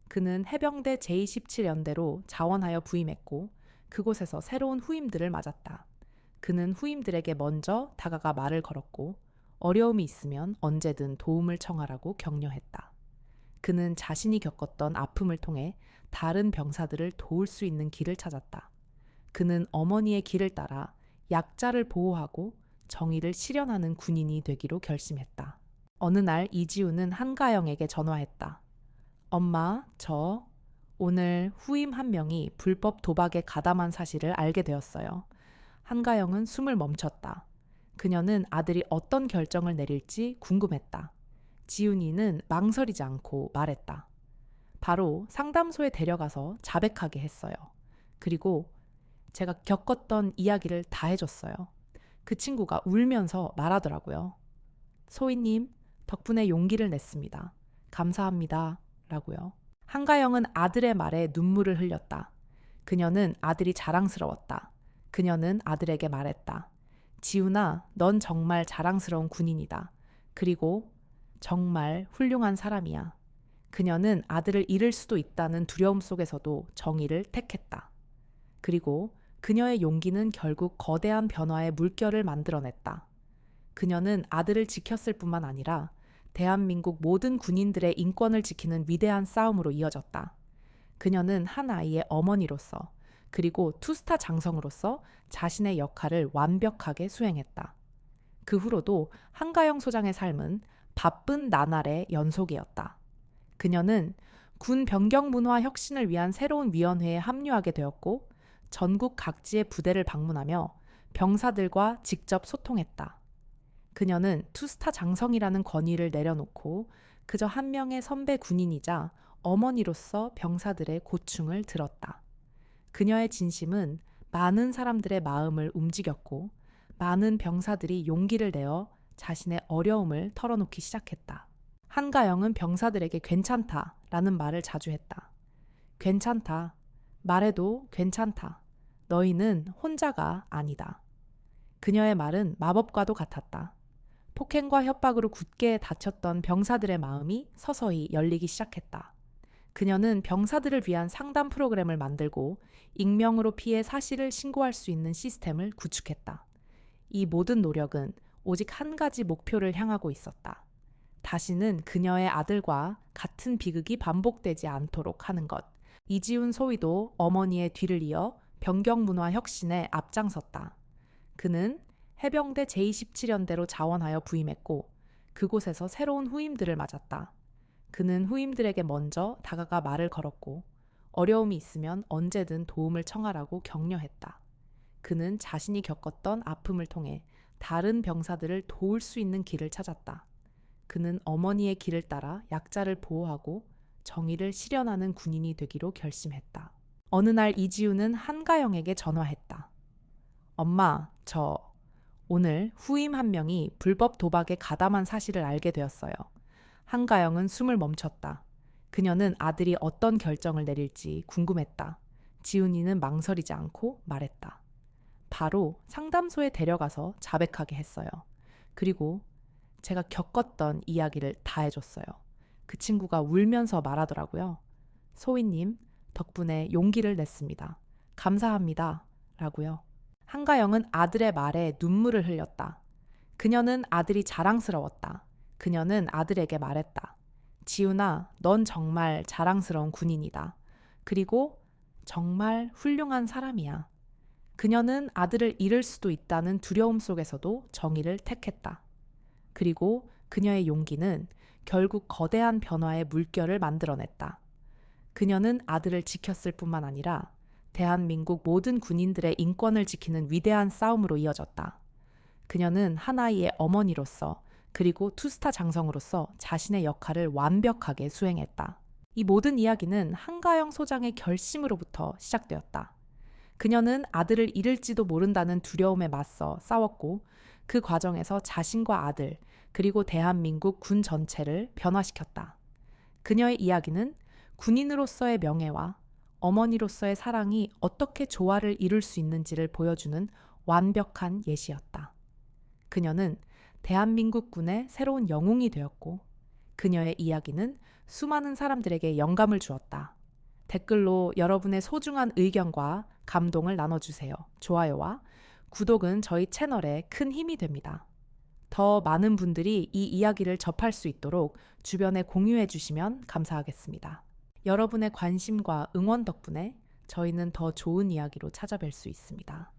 그는 해병대 제27연대로 자원하여 부임했고 그곳에서 새로운 후임들을 맞았다. 그는 후임들에게 먼저 다가가 말을 걸었고 어려움이 있으면 언제든 도움을 청하라고 격려했다. 그는 자신이 겪었던 아픔을 통해 다른 병사들을 도울 수 있는 길을 찾았다. 그는 어머니의 길을 따라 약자를 보호하고 정의를 실현하는 군인이 되기로 결심했다. 어느 날 이지훈은 한가영에게 전화했다. 엄마, 저 오늘 후임 한 명이 불법 도박에 가담한 사실을 알게 되었어요. 한가영은 숨을 멈췄다. 그녀는 아들이 어떤 결정을 내릴지 궁금했다. 지훈이는 망설이지 않고 말했다. 바로 상담소에 데려가서 자백하게 했어요. 그리고 제가 겪었던 이야기를 다 해줬어요. 그 친구가 울면서 말하더라고요. 소희님, 덕분에 용기를 냈습니다. 감사합니다. 라고요. 한가영은 아들의 말에 눈물을 흘렸다. 그녀는 아들이 자랑스러웠다. 그녀는 아들에게 말했다. 지훈아, 넌 정말 자랑스러운 군인이다. 그리고 정말 훌륭한 사람이야. 그녀는 아들을 잃을 수도 있다는 두려움 속에서도 정의를 택했다. 그리고 그녀의 용기는 결국 거대한 변화의 물결을 만들어냈다. 그녀는 아들을 지켰을 뿐만 아니라 대한민국 모든 군인들의 인권을 지키는 위대한 싸움으로 이어졌다. 그녀는 한 아이의 어머니로서 그리고 투스타 장성으로서 자신의 역할을 완벽하게 수행했다. 그 후로도 한가영 소장의 삶은 바쁜 나날의 연속이었다. 그녀는 군 변경 문화 혁신을 위한 새로운 위원회에 합류하게 되었고 전국 각지의 부대를 방문하며 병사들과 직접 소통했다. 그녀는 투스타 장성이라는 권위를 내려놓고 그저 한 명의 선배 군인이자 어머니로서 병사들의 고충을 들었다. 그녀의 진심은 많은 사람들의 마음을 움직였고 많은 병사들이 용기를 내어 자신의 어려움을 털어놓기 시작했다. 한가영은 병사들에게 괜찮다라는 말을 자주 했다. 괜찮다. 말해도 괜찮다. 너희는 혼자가 아니다. 그녀의 말은 마법과도 같았다. 폭행과 협박으로 굳게 닫혔던 병사들의 마음이 서서히 열리기 시작했다. 그녀는 병사들을 위한 상담 프로그램을 만들고 익명으로 피해 사실을 신고할 수 있는 시스템을 구축했다. 이 모든 노력은 오직 한 가지 목표를 향하고 있었다. 다시는 그녀의 아들과 같은 비극이 반복되지 않도록 하는 것. 이지훈 소위도 어머니의 뒤를 이어 병경문화 혁신에 앞장섰다. 그는 해병대 제27연대로 자원하여 부임했고 그곳에서 새로운 후임들을 맞았다. 그는 후임들에게 먼저 다가가 말을 걸었고 어려움이 있으면 언제든 도움을 청하라고 격려했다. 그는 자신이 겪었던 아픔을 통해 다른 병사들을 도울 수 있는 길을 찾았다. 그는 어머니의 길을 따라 약자를 보호하고 정의를 실현하는 군인이 되기로 결심했다. 어느 날 이지우는 한가영에게 전화했다. 엄마, 오늘 후임 한 명이 불법 도박에 가담한 사실을 알게 되었어요. 한가영은 숨을 멈췄다. 그녀는 아들이 어떤 결정을 내릴지 궁금했다. 지훈이는 망설이지 않고 말했다. 바로 상담소에 데려가서 자백하게 했어요. 그리고 제가 겪었던 이야기를 다 해줬어요. 그 친구가 울면서 말하더라고요. 소희님, 덕분에 용기를 냈습니다. 감사합니다. 라고요. 한가영은 아들의 말에 눈물을 흘렸다. 그녀는 아들이 자랑스러웠다. 그녀는 아들에게 말했다. 지훈아, 넌 정말 자랑스러운 군인이다. 그리고 정말 훌륭한 사람이야. 그녀는 아들을 잃을 수도 있다는 두려움 속에서도 정의를 택했다. 그리고 그녀의 용기는 결국 거대한 변화의 물결을 만들어냈다. 그녀는 아들을 지켰을 뿐만 아니라 대한민국 모든 군인들의 인권을 지키는 위대한 싸움으로 이어졌다. 그녀는 한 아이의 어머니로서 그리고 투스타 장성으로서 자신의 역할을 완벽하게 수행했다. 이 모든 이야기는 한가영 소장의 결심으로부터 시작되었다. 그녀는 아들을 잃을지도 모른다는 두려움에 맞서 싸웠고 그 과정에서 자신과 아들 그리고 대한민국 군 전체를 변화시켰다. 그녀의 이야기는 군인으로서의 명예와 어머니로서의 사랑이 어떻게 조화를 이룰 수 있는지를 보여주는 완벽한 예시였다. 그녀는 대한민국 군의 새로운 영웅이 되었고 그녀의 이야기는 수많은 사람들에게 영감을 주었다. 댓글로 여러분의 소중한 의견과 감동을 나눠주세요. 좋아요와 구독은 저희 채널에 큰 힘이 됩니다. 더 많은 분들이 이 이야기를 접할 수 있도록 주변에 공유해 주시면 감사하겠습니다. 여러분의 관심과 응원 덕분에 저희는 더 좋은 이야기로 찾아뵐 수 있습니다.